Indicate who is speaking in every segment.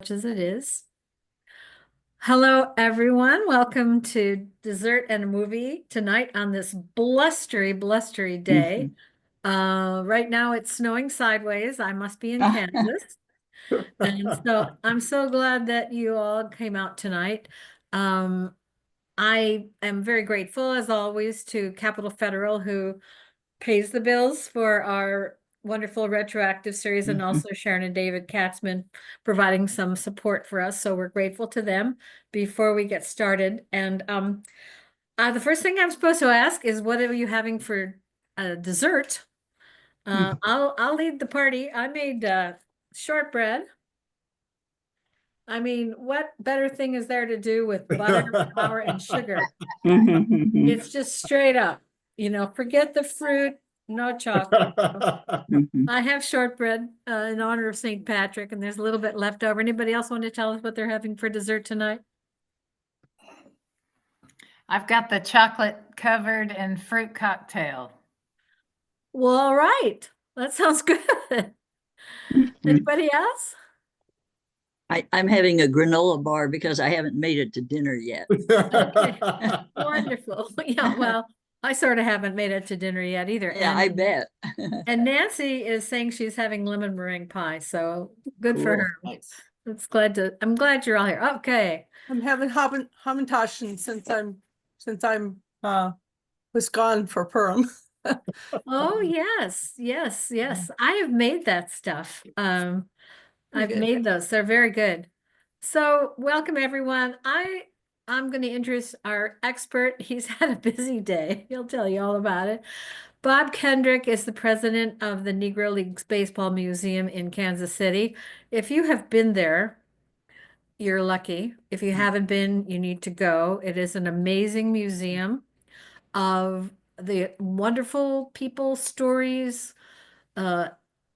Speaker 1: Much as it is. Hello, everyone. Welcome to Dessert and a Movie tonight on this blustery day. Right now it's snowing sideways. I must be in Kansas. And so I'm so glad that you all came out tonight. Um, I am very grateful, as always, to Capital Federal, who pays the bills for our wonderful retroactive series, and also Sharon and David Katzman providing some support for us. So we're grateful to them before we get started. And the first thing I'm supposed to ask is, what are you having for dessert? I'll lead the party. I made shortbread. I mean, what better thing is there to do with butter, flour, and sugar? It's just straight up, forget the fruit, no chocolate. I have shortbread in honor of St. Patrick, and there's a little bit left over. Anybody else want to tell us what they're having for dessert tonight?
Speaker 2: I've got the chocolate covered and fruit cocktail.
Speaker 1: Well, all right. That sounds good. Anybody else?
Speaker 3: I'm having a granola bar because I haven't made it to dinner yet.
Speaker 1: Okay. Wonderful. Yeah, well, I sort of haven't made it to dinner yet either.
Speaker 3: Yeah, I bet.
Speaker 1: And Nancy is saying she's having lemon meringue pie, so good for
Speaker 3: Cool.
Speaker 1: her.
Speaker 2: Nice.
Speaker 1: I'm glad you're all here. Okay.
Speaker 4: I'm having Hamantaschen since I'm was gone for Purim.
Speaker 1: Oh, yes, yes, yes. I have made that stuff. I've
Speaker 4: good.
Speaker 1: made those. They're very good. So welcome, everyone. I'm going to introduce our expert. He's had a busy day. He'll tell you all about it. Bob Kendrick is the president of the Negro Leagues Baseball Museum in Kansas City. If you have been there, you're lucky. If you haven't been, you need to go. It is an amazing museum of the wonderful people, stories, uh,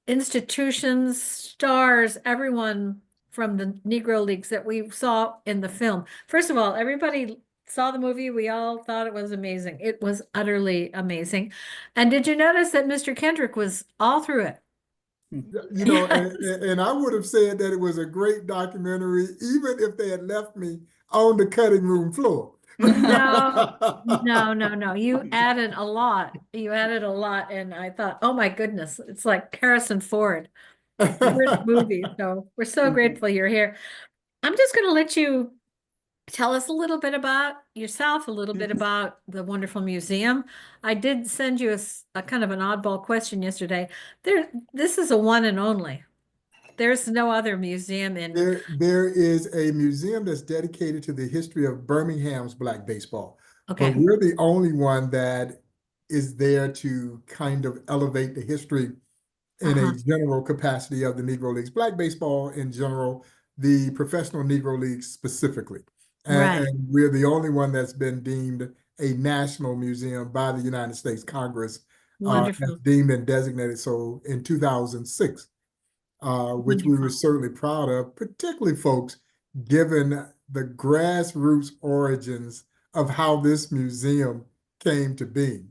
Speaker 1: institutions, stars, everyone from the Negro Leagues that we saw in the film. First of all, everybody saw the movie. We all thought it was amazing. It was utterly amazing. And did you notice that Mr. Kendrick was all through it?
Speaker 5: And I would have said that it was a great documentary, even if they had left me on the cutting room floor.
Speaker 1: No. You added a lot. You added a lot. And I thought, oh my goodness, it's like Harrison Ford. First movie. So we're so grateful you're here. I'm just going to let you tell us a little bit about yourself, a little bit about the wonderful museum. I did send you a kind of an oddball question yesterday. This is a one and only. There's no other museum in.
Speaker 5: There is a museum that's dedicated to the history of Birmingham's Black baseball.
Speaker 1: Okay.
Speaker 5: But we're the only one that is there to kind of elevate the history in a general capacity of the Negro Leagues Black baseball in general, the professional Negro Leagues specifically. And we're the only one that's been deemed a national museum by the United States Congress, as deemed and designated so in 2006, which we were certainly proud of, particularly folks, given the grassroots origins of how this museum came to be.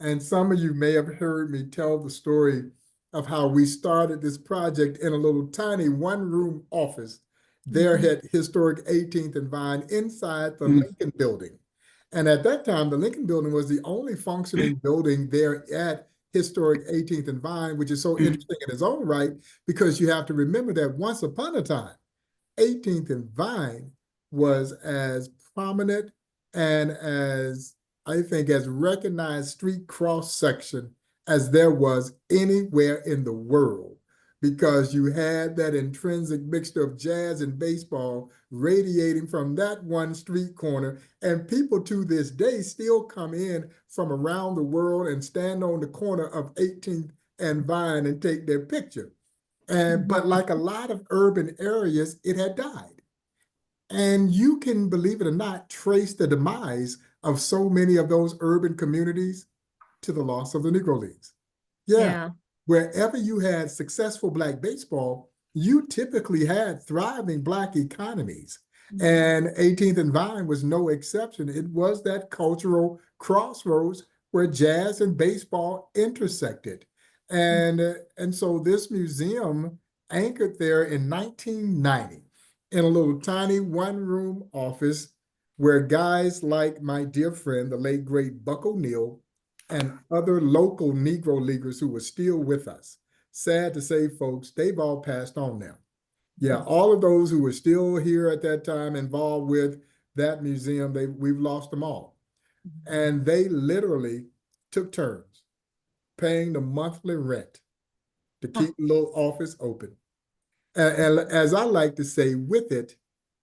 Speaker 5: And some of you may have heard me tell the story of how we started this project in a little tiny one-room office there at historic 18th and Vine inside the Lincoln Building. And at that time, the Lincoln Building was the only functioning building there at historic 18th and Vine, which is so interesting in its own right, because you have to remember that once upon a time, 18th and Vine was as prominent and as, I think, as recognized street cross section as there was anywhere in the world, because you had that intrinsic mixture of jazz and baseball radiating from that one street corner. And people to this day still come in from around the world and stand on the corner of 18th and Vine and take their picture. But like a lot of urban areas, it had died. And you can, believe it or not, trace the demise of so many of those urban communities to the loss of the Negro Leagues. Yeah. Wherever you had successful Black baseball, you typically had thriving Black economies. And 18th and Vine was no exception. It was that cultural crossroads where jazz and baseball intersected. And so this museum anchored there in 1990. in a little tiny one-room office where guys like my dear friend, the late great Buck O'Neill, and other local Negro Leaguers who were still with us. Sad to say, folks, they've all passed on now. Yeah, all of those who were still here at that time involved with that museum, we've lost them all. And they literally took turns paying the monthly rent to keep the little office open. And as I like to say, with it,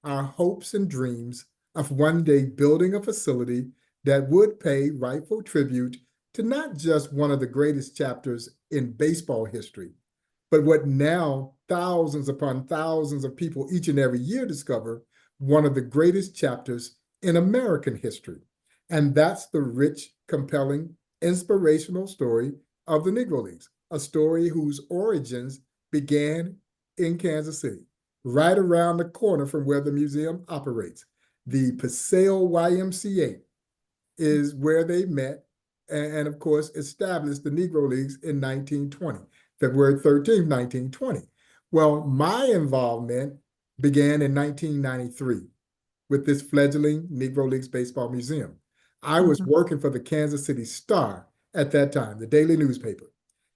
Speaker 5: our hopes and dreams of one day building a facility that would pay rightful tribute to not just one of the greatest chapters in baseball history, but what now thousands upon thousands of people each and every year discover one of the greatest chapters in American history. And that's the rich, compelling, inspirational story of the Negro Leagues, a story whose origins began in Kansas City, right around the corner from where the museum operates. The Paseo YMCA is where they met and of course, established the Negro Leagues in 1920, February 13th, 1920. Well, my involvement began in 1993 with this fledgling Negro Leagues Baseball Museum. I was working for the Kansas City Star at that time, the daily newspaper.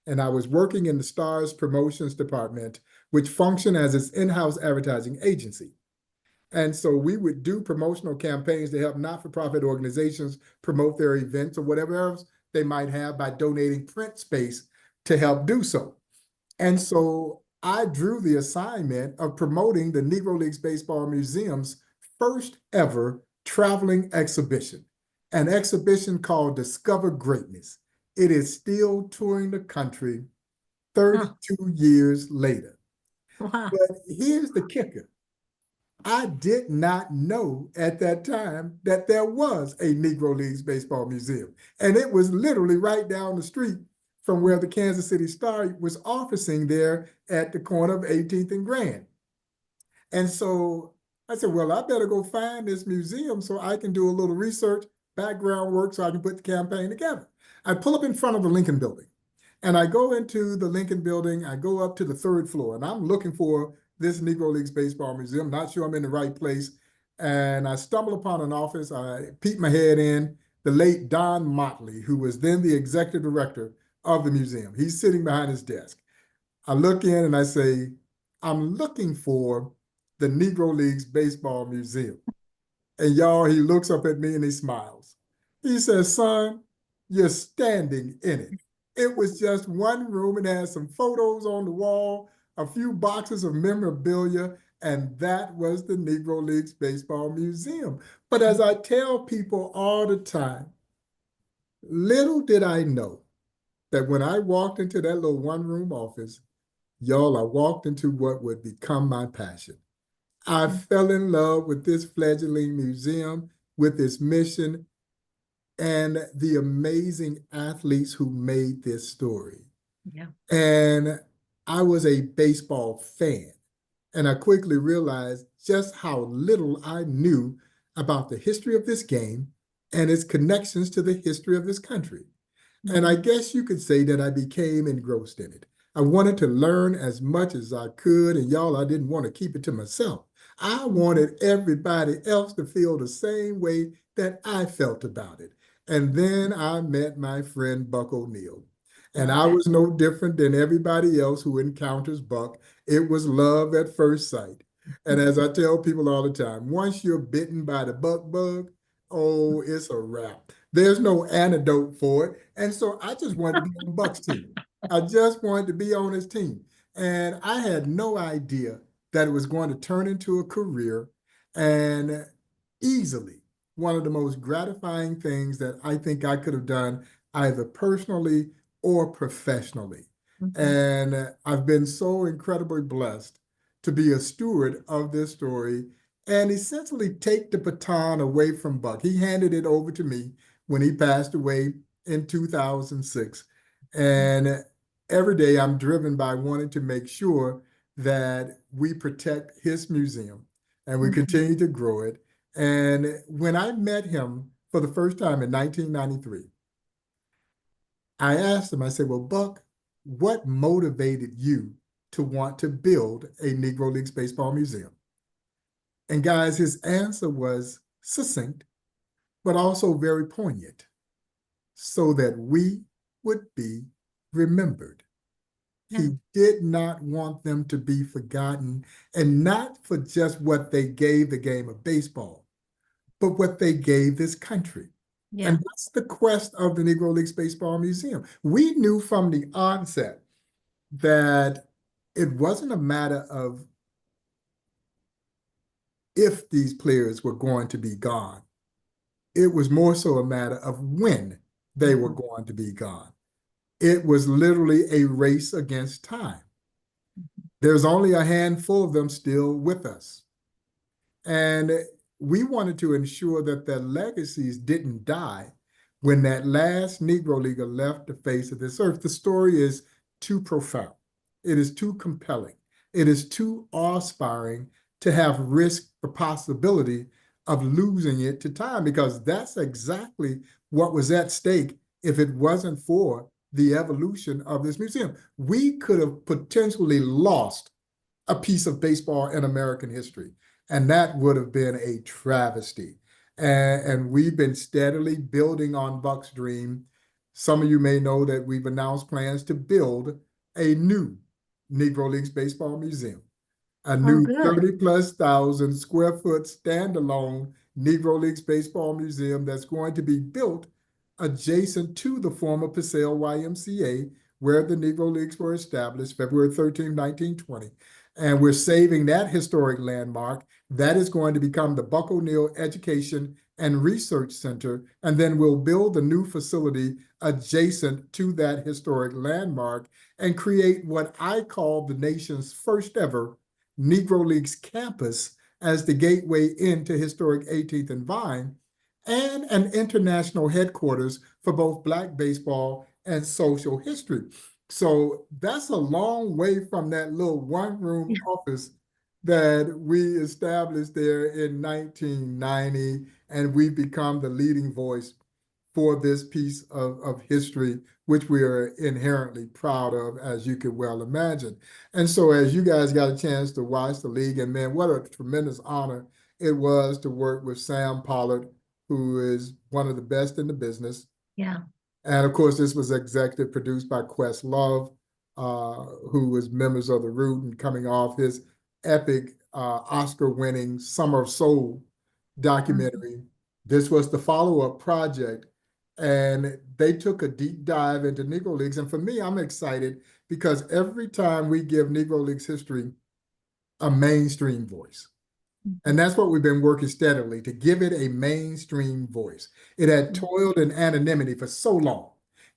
Speaker 5: And I was working in the Star's promotions department, which functioned as its in-house advertising agency. And so we would do promotional campaigns to help not-for-profit organizations promote their events or whatever else they might have by donating print space to help do so. And so I drew the assignment of promoting the Negro Leagues Baseball Museum's first ever traveling exhibition, an exhibition called Discover Greatness. It is still touring the country 32 years later.
Speaker 1: Wow.
Speaker 5: But here's the kicker. I did not know at that time that there was a Negro Leagues Baseball Museum. And it was literally right down the street from where the Kansas City Star was officing there at the corner of 18th and Grand. And so I said, well, I better go find this museum so I can do a little research, background work, so I can put the campaign together. I pull up in front of the Lincoln Building. And I go into the Lincoln Building, I go up to the 3rd floor, and I'm looking for this Negro Leagues Baseball Museum, not sure I'm in the right place. And I stumble upon an office, I peek my head in, the late Don Motley, who was then the executive director of the museum. He's sitting behind his desk. I look in and I say, I'm looking for the Negro Leagues Baseball Museum. And y'all, he looks up at me and he smiles. He says, son, you're standing in it. It was just one room and had some photos on the wall, a few boxes of memorabilia, and that was the Negro Leagues Baseball Museum. But as I tell people all the time, little did I know that when I walked into that little one-room office, y'all, I walked into what would become my passion. I fell in love with this fledgling museum, with its mission, and the amazing athletes who made this story.
Speaker 1: Yeah.
Speaker 5: And I was a baseball fan. And I quickly realized just how little I knew about the history of this game and its connections to the history of this country. And I guess you could say that I became engrossed in it. I wanted to learn as much as I could, and y'all, I didn't want to keep it to myself. I wanted everybody else to feel the same way that I felt about it. And then I met my friend Buck O'Neill. And I was no different than everybody else who encounters Buck. It was love at first sight. And as I tell people all the time, once you're bitten by the Buck bug, oh, it's a wrap. There's no antidote for it. And so I just wanted to be on Buck's team. I just wanted to be on his team. And I had no idea that it was going to turn into a career, and easily one of the most gratifying things that I think I could have done either personally or professionally. And I've been so incredibly blessed to be a steward of this story and essentially take the baton away from Buck. He handed it over to me when he passed away in 2006. And every day I'm driven by wanting to make sure that we protect his museum and we continue to grow it. And when I met him for the first time in 1993, I asked him, I said, well, Buck, what motivated you to want to build a Negro Leagues Baseball Museum? And guys, his answer was succinct, but also very poignant, so that we would be remembered.
Speaker 1: Yeah.
Speaker 5: He did not want them to be forgotten, and not for just what they gave the game of baseball, but what they gave this country.
Speaker 1: Yeah.
Speaker 5: And that's the quest of the Negro Leagues Baseball Museum. We knew from the onset that it wasn't a matter of if these players were going to be gone. It was more so a matter of when they were going to be gone. It was literally a race against time. There's only a handful of them still with us. And we wanted to ensure that their legacies didn't die when that last Negro Leaguer left the face of this earth. The story is too profound. It is too compelling. It is too awe-inspiring to have risked the possibility of losing it to time, because that's exactly what was at stake if it wasn't for the evolution of this museum. We could have potentially lost a piece of baseball in American history, and that would have been a travesty. And we've been steadily building on Buck's dream. Some of you may know that we've announced plans to build a new Negro Leagues Baseball Museum, a new
Speaker 1: good.
Speaker 5: 30,000+ square foot standalone Negro Leagues Baseball Museum that's going to be built adjacent to the former Paseo YMCA, where the Negro Leagues were established February 13, 1920. And we're saving that historic landmark. That is going to become the Buck O'Neill Education and Research Center. And then we'll build a new facility adjacent to that historic landmark and create what I call the nation's first ever Negro Leagues campus as the gateway into historic 18th and Vine, and an international headquarters for both Black baseball and social history. So that's a long way from that little one-room office that we established there in 1990, and we've become the leading voice for this piece of history, which we are inherently proud of, as you could well imagine. And so as you guys got a chance to watch the league, and man, what a tremendous honor it was to work with Sam Pollard, who is one of the best in the business.
Speaker 1: Yeah.
Speaker 5: And of course, this was executive produced by Questlove, who was members of the Root and coming off his epic Oscar-winning Summer of Soul documentary. This was the follow-up project, and they took a deep dive into Negro Leagues. And for me, I'm excited because every time we give Negro Leagues history a mainstream voice, and that's what we've been working steadily to give it a mainstream voice. It had toiled in anonymity for so long.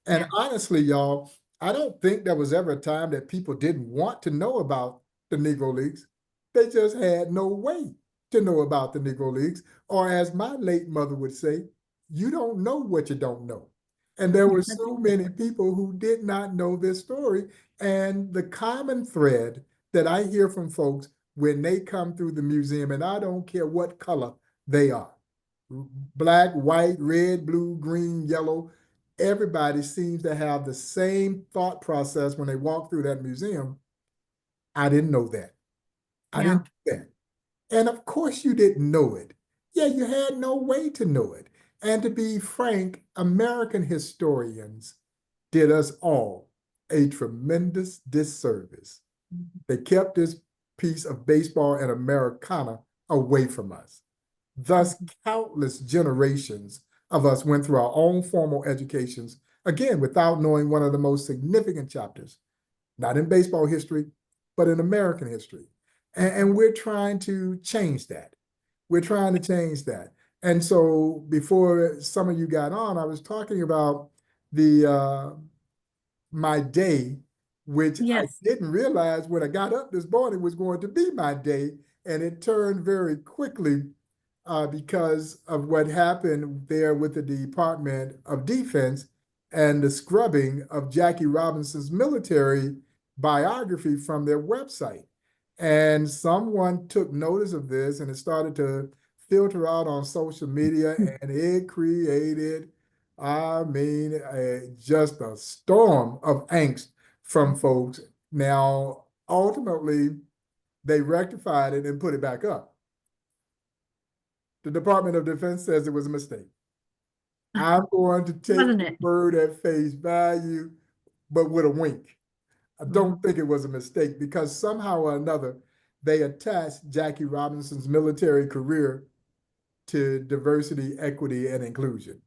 Speaker 5: And honestly, y'all, I don't think there was ever a time that people didn't want to know about the Negro Leagues. They just had no way to know about the Negro Leagues. Or as my late mother would say, you don't know what you don't know. And there were so many people who did not know this story. And the common thread that I hear from folks when they come through the museum, and I don't care what color they are, black, white, red, blue, green, yellow, everybody seems to have the same thought process when they walk through that museum. I didn't know that. I didn't know that. And of course you didn't know it. Yeah, you had no way to know it. And to be frank, American historians did us all a tremendous disservice. They kept this piece of baseball and Americana away from us. Thus, countless generations of us went through our own formal educations, again, without knowing one of the most significant chapters, not in baseball history, but in American history. And we're trying to change that. We're trying to change that. And so before some of you got on, I was talking about the my day, which I didn't realize when I got up this morning was going to be my day. And it turned very quickly because of what happened there with the Department of Defense and the scrubbing of Jackie Robinson's military biography from their website. And someone took notice of this, and it started to filter out on social media, and it created, I mean, just a storm of angst from folks. Now, ultimately, they rectified it and put it back up. The Department of Defense says it was a mistake. I'm going to take
Speaker 1: Wasn't
Speaker 5: the
Speaker 1: it?
Speaker 5: word at face value, but with a wink. I don't
Speaker 1: Mhm.
Speaker 5: think it was a mistake because somehow or another they attached Jackie Robinson's military career to diversity, equity, and inclusion.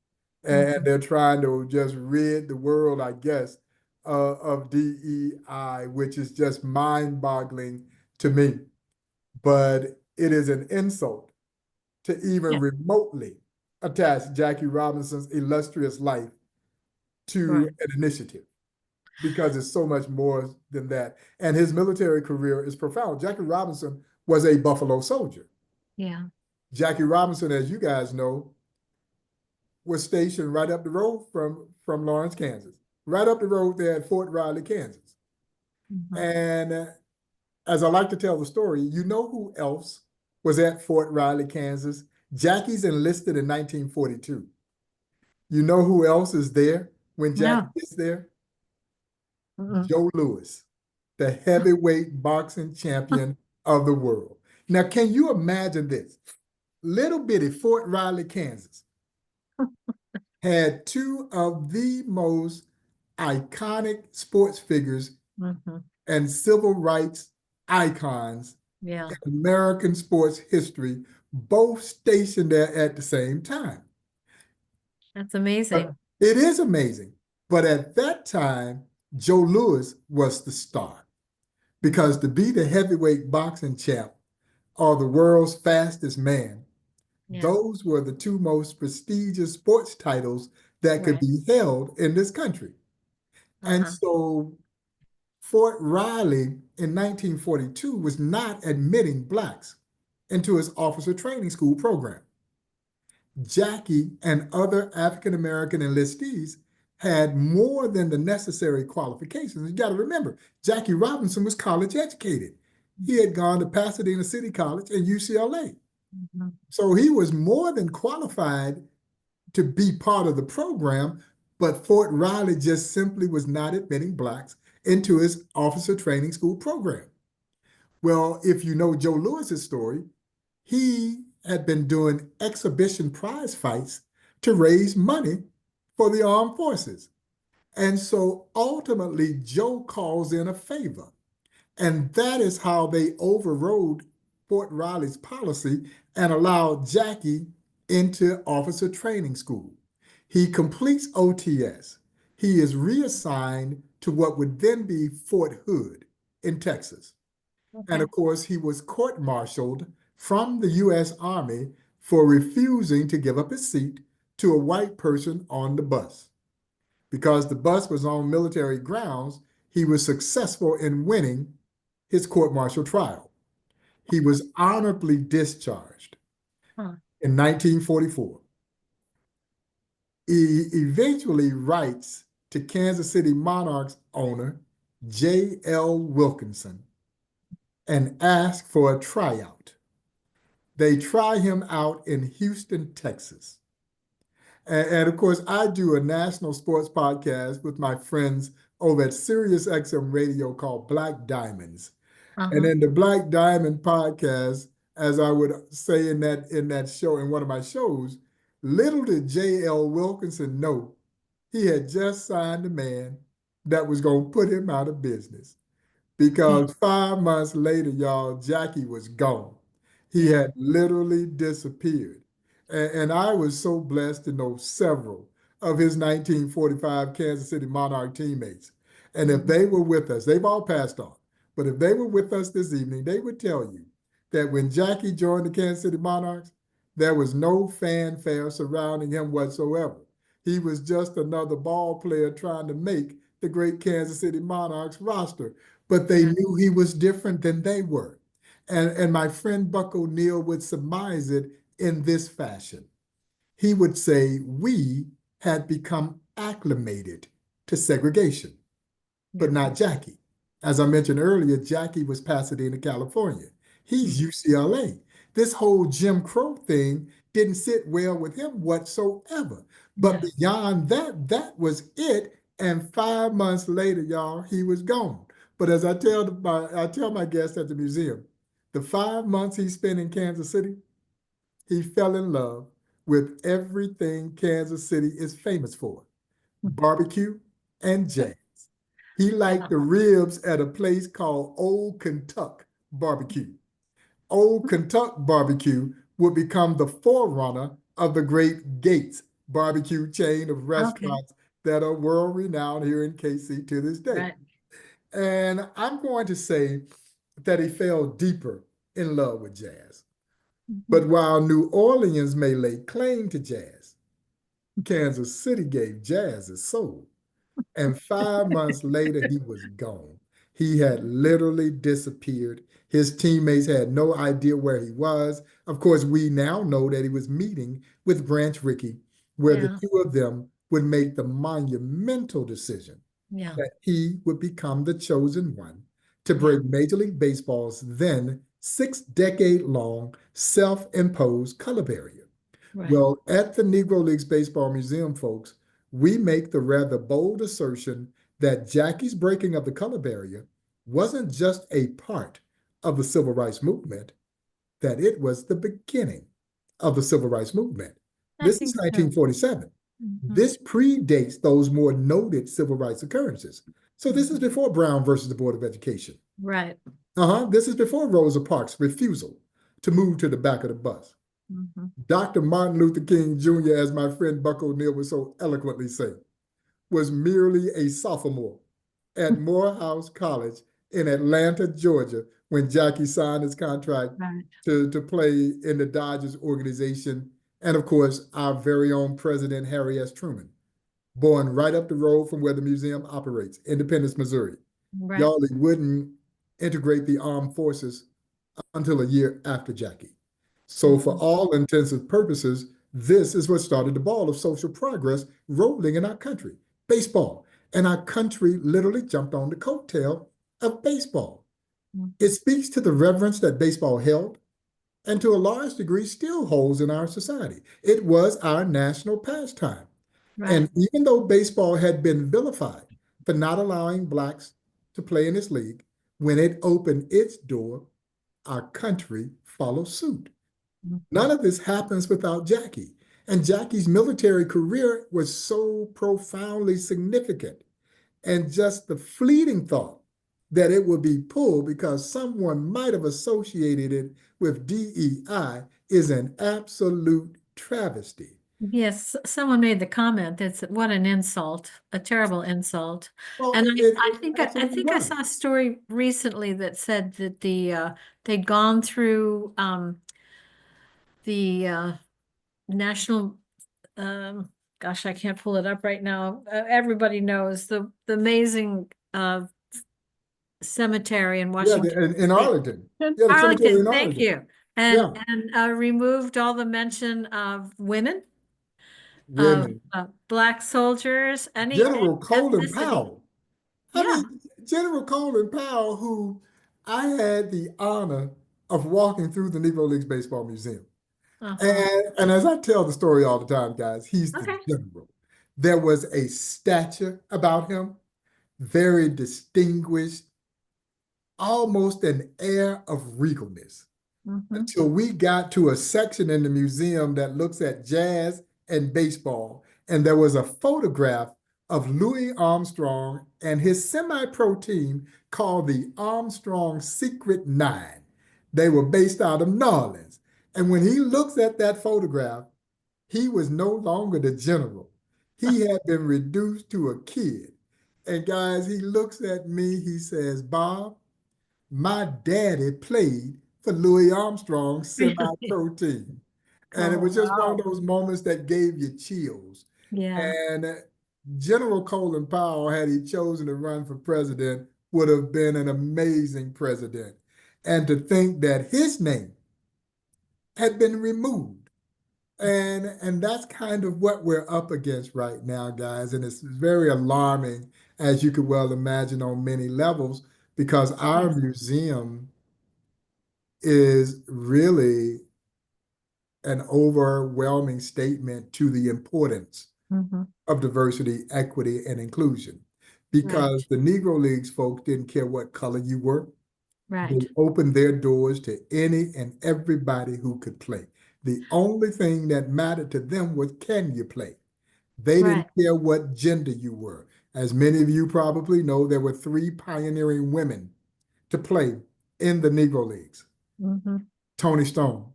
Speaker 5: And
Speaker 1: Mhm.
Speaker 5: they're trying to just rid the world, I guess, of DEI, which is just mind-boggling to me. But it is an insult to even
Speaker 1: Yeah,
Speaker 5: remotely attach Jackie Robinson's illustrious life to
Speaker 1: right.
Speaker 5: an initiative because it's so much more than that. And his military career is profound. Jackie Robinson was a Buffalo soldier.
Speaker 1: Yeah.
Speaker 5: Jackie Robinson, as you guys know, was stationed right up the road from Lawrence, Kansas, right up the road there at Fort Riley, Kansas.
Speaker 1: Mhm.
Speaker 5: And as I like to tell the story, you know who else was at Fort Riley, Kansas? Jackie's enlisted in 1942. You know who else is there when Jackie
Speaker 1: No.
Speaker 5: gets there?
Speaker 1: Mm-mm.
Speaker 5: Joe Louis, the heavyweight boxing champion of the world. Now, can you imagine this? Little bitty Fort Riley, Kansas had two of the most iconic sports figures
Speaker 1: Mhm.
Speaker 5: and civil rights icons
Speaker 1: Yeah,
Speaker 5: in American sports history, both stationed there at the same time.
Speaker 1: that's
Speaker 5: But
Speaker 1: amazing.
Speaker 5: it is amazing. But at that time, Joe Louis was the star because to be the heavyweight boxing champ or the world's fastest man,
Speaker 1: Yeah,
Speaker 5: those were the two most prestigious sports titles that could
Speaker 1: right.
Speaker 5: be held in this country. And
Speaker 1: Uh-huh.
Speaker 5: so Fort Riley in 1942 was not admitting blacks into his officer training school program. Jackie and other African American enlistees had more than the necessary qualifications. You got to remember, Jackie Robinson was college educated. He had gone to Pasadena City College and UCLA.
Speaker 1: Mhm.
Speaker 5: So he was more than qualified to be part of the program, but Fort Riley just simply was not admitting blacks into his officer training school program. Well, if you know Joe Lewis's story, he had been doing exhibition prize fights to raise money for the armed forces. And so ultimately, Joe calls in a favor. And that is how they overrode Fort Riley's policy and allowed Jackie into officer training school. He completes OTS. He is reassigned to what would then be Fort Hood in Texas. And
Speaker 1: Okay.
Speaker 5: of course, he was court-martialed from the U.S. Army for refusing to give up his seat to a white person on the bus. Because the bus was on military grounds, he was successful in winning his court-martial trial. He was honorably discharged
Speaker 1: Huh.
Speaker 5: in 1944. He eventually writes to Kansas City Monarchs owner J.L. Wilkinson and asks for a tryout. They try him out in Houston, Texas. And of course, I do a national sports podcast with my friends over at Sirius XM Radio called Black Diamonds. And
Speaker 1: Uh-huh.
Speaker 5: in the Black Diamond podcast, as I would say in that show, in one of my shows, little did J.L. Wilkinson know he had just signed a man that was going to put him out of business. Because 5 months later, y'all, Jackie was gone. He
Speaker 1: Yeah.
Speaker 5: had literally disappeared. And I was so blessed to know several of his 1945 Kansas City Monarch teammates. And if
Speaker 1: Mhm.
Speaker 5: they were with us, they've all passed on, but if they were with us this evening, they would tell you that when Jackie joined the Kansas City Monarchs, there was no fanfare surrounding him whatsoever. He was just another ball player trying to make the great Kansas City Monarchs roster, but they
Speaker 1: Yeah.
Speaker 5: knew he was different than they were. And my friend Buck O'Neill would surmise it in this fashion. He would say, we had become acclimated to segregation,
Speaker 1: Yeah.
Speaker 5: but not Jackie. As I mentioned earlier, Jackie was Pasadena, California. He's
Speaker 1: Mhm.
Speaker 5: UCLA. This whole Jim Crow thing didn't sit well with him whatsoever. But
Speaker 1: No.
Speaker 5: beyond that, that was it. And 5 months later, y'all, he was gone. But as I tell my guests at the museum, the 5 months he spent in Kansas City, he fell in love with everything Kansas City is famous for, barbecue and jazz. He liked the ribs at a place called Old Kentuck Barbecue. Old Kentuck Barbecue would become the forerunner of the great Gates barbecue chain of restaurants that are world renowned here in KC to this day.
Speaker 1: Right.
Speaker 5: And I'm going to say that he fell deeper in love with jazz. But while New Orleans may lay claim to jazz, Kansas City gave jazz its soul. And 5 months later, he was gone. He had literally disappeared. His teammates had no idea where he was. Of course, we now know that he was meeting with Branch Rickey, where the two of them would make the monumental decision that he would become the chosen one to break Major League Baseball's then 6-decade-long self-imposed color barrier.
Speaker 1: Right.
Speaker 5: Well, at the Negro Leagues Baseball Museum, folks, we make the rather bold assertion that Jackie's breaking of the color barrier wasn't just a part of the civil rights movement, that it was the beginning of the civil rights movement. This is 1947. This predates those more noted civil rights occurrences. So this is before Brown versus the Board of Education.
Speaker 1: Right.
Speaker 5: This is before Rosa Parks' refusal to move to the back of the bus. Dr. Martin Luther King Jr., as my friend Buck O'Neill would so eloquently say, was merely a sophomore at Morehouse College in Atlanta, Georgia, when Jackie signed his contract to play in the Dodgers organization. And of course, our very own President Harry S. Truman, born right up the road from where the museum operates, Independence, Missouri. Y'all, he wouldn't integrate the armed forces until a year after Jackie. So for all intents and purposes, this is what started the ball of social progress rolling in our country, baseball. And our country literally jumped on the coattail of baseball. It speaks to the reverence that baseball held and to a large degree still holds in our society. It was our national pastime. And even though baseball had been vilified for not allowing Blacks to play in its league, when it opened its door, our country followed suit. None of this happens without Jackie. And Jackie's military career was so profoundly significant. And just the fleeting thought that it would be pulled because someone might have associated it with DEI is an absolute travesty.
Speaker 1: Yes, someone made the comment that's what an insult, a terrible insult.
Speaker 5: Well,
Speaker 1: And I
Speaker 5: it's
Speaker 1: think
Speaker 5: absolutely
Speaker 1: I
Speaker 5: right.
Speaker 1: saw a story recently that said that they'd gone through the national gosh, I can't pull it up right now. Everybody knows the amazing cemetery in
Speaker 5: Yeah,
Speaker 1: Washington
Speaker 5: in
Speaker 1: State.
Speaker 5: Arlington. Yeah, the cemetery
Speaker 1: Arlington,
Speaker 5: in
Speaker 1: thank
Speaker 5: Arlington.
Speaker 1: you. And removed all the mention of women, of
Speaker 5: Women.
Speaker 1: Black soldiers, any
Speaker 5: General Colin
Speaker 1: ethnicity.
Speaker 5: Powell. I mean, General Colin Powell, who I had the honor of walking through the Negro Leagues Baseball Museum. And as I tell the story all the time, guys, he's the general. There was a stature about him, very distinguished, almost an air of regalness. Until we got to a section in the museum that looks at jazz and baseball, and there was a photograph of Louis Armstrong and his semi-pro team called the Armstrong Secret Nine. They were based out of New Orleans. And when he looks at that photograph, he was no longer the general. He had been reduced to a kid. And guys, he looks at me, he says, Bob, my daddy played for Louis Armstrong's semi-pro team. And it was just one of those moments that gave you chills.
Speaker 1: Yeah.
Speaker 5: And General Colin Powell, had he chosen to run for president, would have been an amazing president. And to think that his name had been removed. And that's kind of what we're up against right now, guys. And it's very alarming, as you could well imagine, on many levels, because our museum is really an overwhelming statement to the importance of diversity, equity, and inclusion. Because the Negro Leagues folks didn't care what color you were. They opened their doors to any and everybody who could play. The only thing that mattered to them was, can you play? They didn't
Speaker 1: Right.
Speaker 5: care what gender you were. As many of you probably know, there were three pioneering women to play in the Negro Leagues:
Speaker 1: Mm-hmm.
Speaker 5: Tony Stone,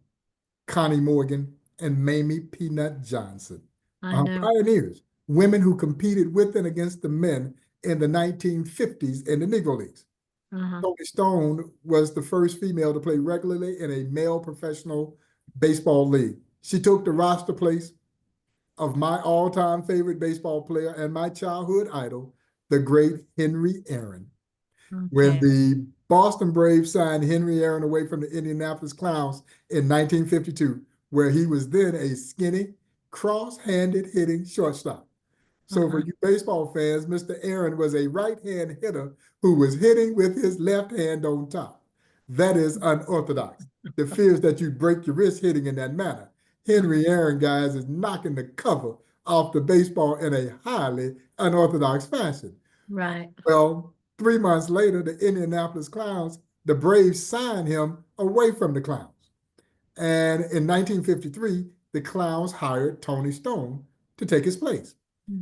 Speaker 5: Connie Morgan, and Mamie Peanut Johnson.
Speaker 1: I know.
Speaker 5: Pioneers, women who competed with and against the men in the 1950s in the Negro Leagues.
Speaker 1: Uh-huh.
Speaker 5: Tony Stone was the first female to play regularly in a male professional baseball league. She took the roster place of my all-time favorite baseball player and my childhood idol, the great Henry Aaron. When
Speaker 1: Okay.
Speaker 5: the Boston Braves signed Henry Aaron away from the Indianapolis Clowns in 1952, where he was then a skinny, cross-handed hitting shortstop. So for
Speaker 1: Uh-huh.
Speaker 5: you baseball fans, Mr. Aaron was a right-hand hitter who was hitting with his left hand on top. That is unorthodox. The fear is that you break your wrist hitting in that manner. Henry Aaron, guys, is knocking the cover off the baseball in a highly unorthodox fashion.
Speaker 1: Right.
Speaker 5: Well, 3 months later, the Indianapolis Clowns, the Braves signed him away from the Clowns. And in 1953, the Clowns hired Tony Stone to take his place.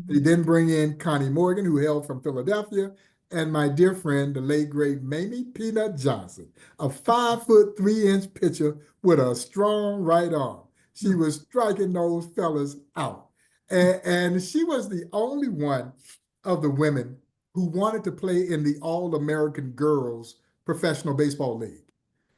Speaker 5: They
Speaker 1: Mhm.
Speaker 5: then bring in Connie Morgan, who hailed from Philadelphia, and my dear friend, the late great Mamie Peanut Johnson, a 5'3" pitcher with a strong right arm. She was striking those fellas out. And she was the only one of the women who wanted to play in the All-American Girls Professional Baseball League.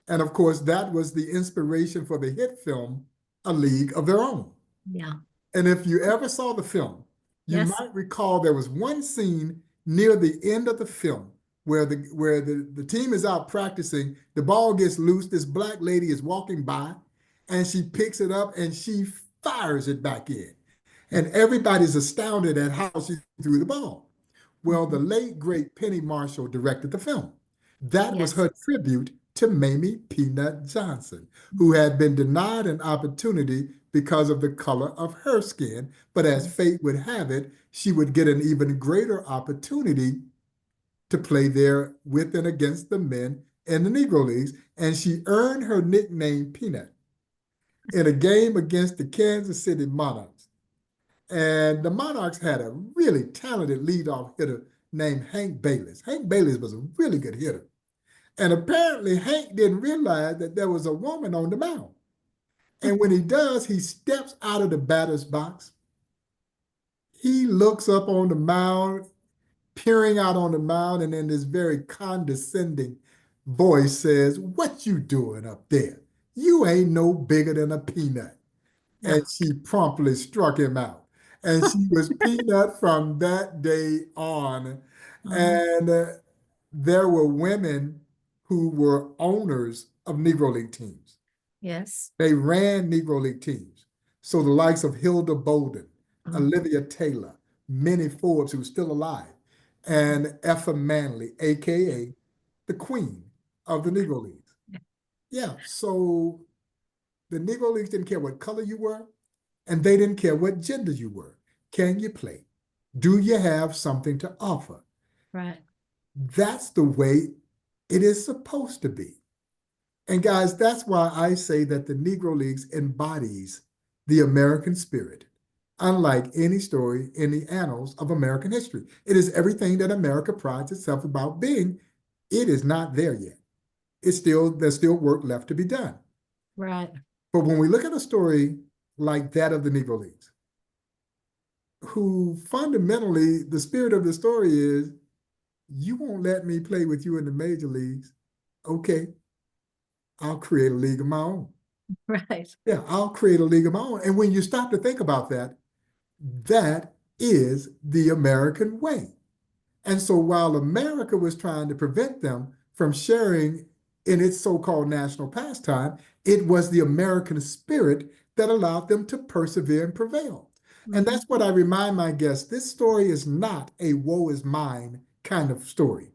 Speaker 5: And of course, that was the inspiration for the hit film, A League of Their Own.
Speaker 1: Yeah.
Speaker 5: And if you ever saw the film, you
Speaker 1: Yes.
Speaker 5: might recall there was one scene near the end of the film where the team is out practicing, the ball gets loose, this black lady is walking by, and she picks it up and she fires it back in. And everybody's astounded at how she threw the ball. Well, the
Speaker 1: Mhm.
Speaker 5: late, great Penny Marshall directed the film. That was
Speaker 1: Yes.
Speaker 5: her tribute to Mamie Peanut Johnson, who had been denied an opportunity because of the color of her skin. But as fate would have it, she would get an even greater opportunity to play there with and against the men in the Negro Leagues. And she earned her nickname Peanut in a game against the Kansas City Monarchs. And the Monarchs had a really talented leadoff hitter named Hank Bayless. Hank Bayless was a really good hitter. And apparently Hank didn't realize that there was a woman on the mound. And when he does, he steps out of the batter's box. He looks up on the mound, peering out on the mound, and in this very condescending voice says, "What you doing up there? You ain't no bigger than a peanut." And she promptly struck him out. And she was Peanut from that day on.
Speaker 1: Uh-huh.
Speaker 5: And there were women who were owners of Negro League teams.
Speaker 1: Yes.
Speaker 5: They ran Negro League teams. So the likes of Hilda Bolden,
Speaker 1: Mhm.
Speaker 5: Olivia Taylor, Minnie Forbes, who's still alive, and Effa Manley, AKA the queen of the Negro Leagues. Yeah, so the Negro Leagues didn't care what color you were, and they didn't care what gender you were. Can you play? Do you have something to offer?
Speaker 1: Right.
Speaker 5: That's the way it is supposed to be. And guys, that's why I say that the Negro Leagues embodies the American spirit, unlike any story in the annals of American history. It is everything that America prides itself about being. It is not there yet. There's still work left to be done.
Speaker 1: Right.
Speaker 5: But when we look at a story like that of the Negro Leagues, who fundamentally, the spirit of the story is, you won't let me play with you in the major leagues. Okay, I'll create a league of my own.
Speaker 1: Right.
Speaker 5: Yeah, I'll create a league of my own. And when you stop to think about that, that is the American way. And so while America was trying to prevent them from sharing in its so-called national pastime, it was the American spirit that allowed them to persevere and prevail. And
Speaker 1: Mhm.
Speaker 5: that's what I remind my guests. This story is not a woe is mine kind of story.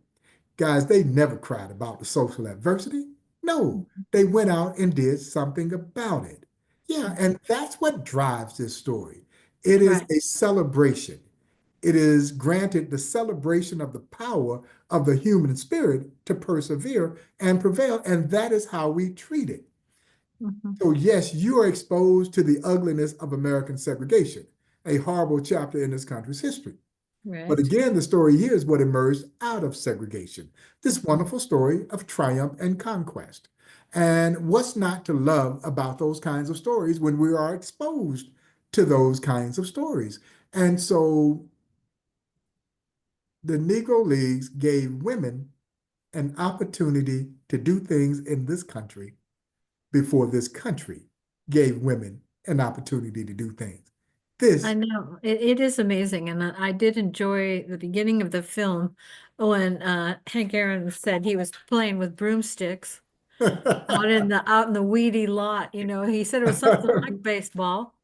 Speaker 5: Guys, they never cried about the social adversity. No, they went out and did something about it. Yeah, and that's what drives this story. It is
Speaker 1: Right.
Speaker 5: a celebration. It is granted the celebration of the power of the human spirit to persevere and prevail, and that is how we treat it.
Speaker 1: Mhm.
Speaker 5: So yes, you are exposed to the ugliness of American segregation, a horrible chapter in this country's history. But
Speaker 1: Right.
Speaker 5: again, the story here is what emerged out of segregation, this
Speaker 1: Mhm.
Speaker 5: wonderful story of triumph and conquest. And what's not to love about those kinds of stories when we are exposed to those kinds of stories? And so the Negro Leagues gave women an opportunity to do things in this country before this country gave women an opportunity to do things.
Speaker 1: I
Speaker 5: This
Speaker 1: know it is amazing, and I did enjoy the beginning of the film when Hank Aaron said he was playing with broomsticks out in the weedy lot. You know, he said it was something like baseball,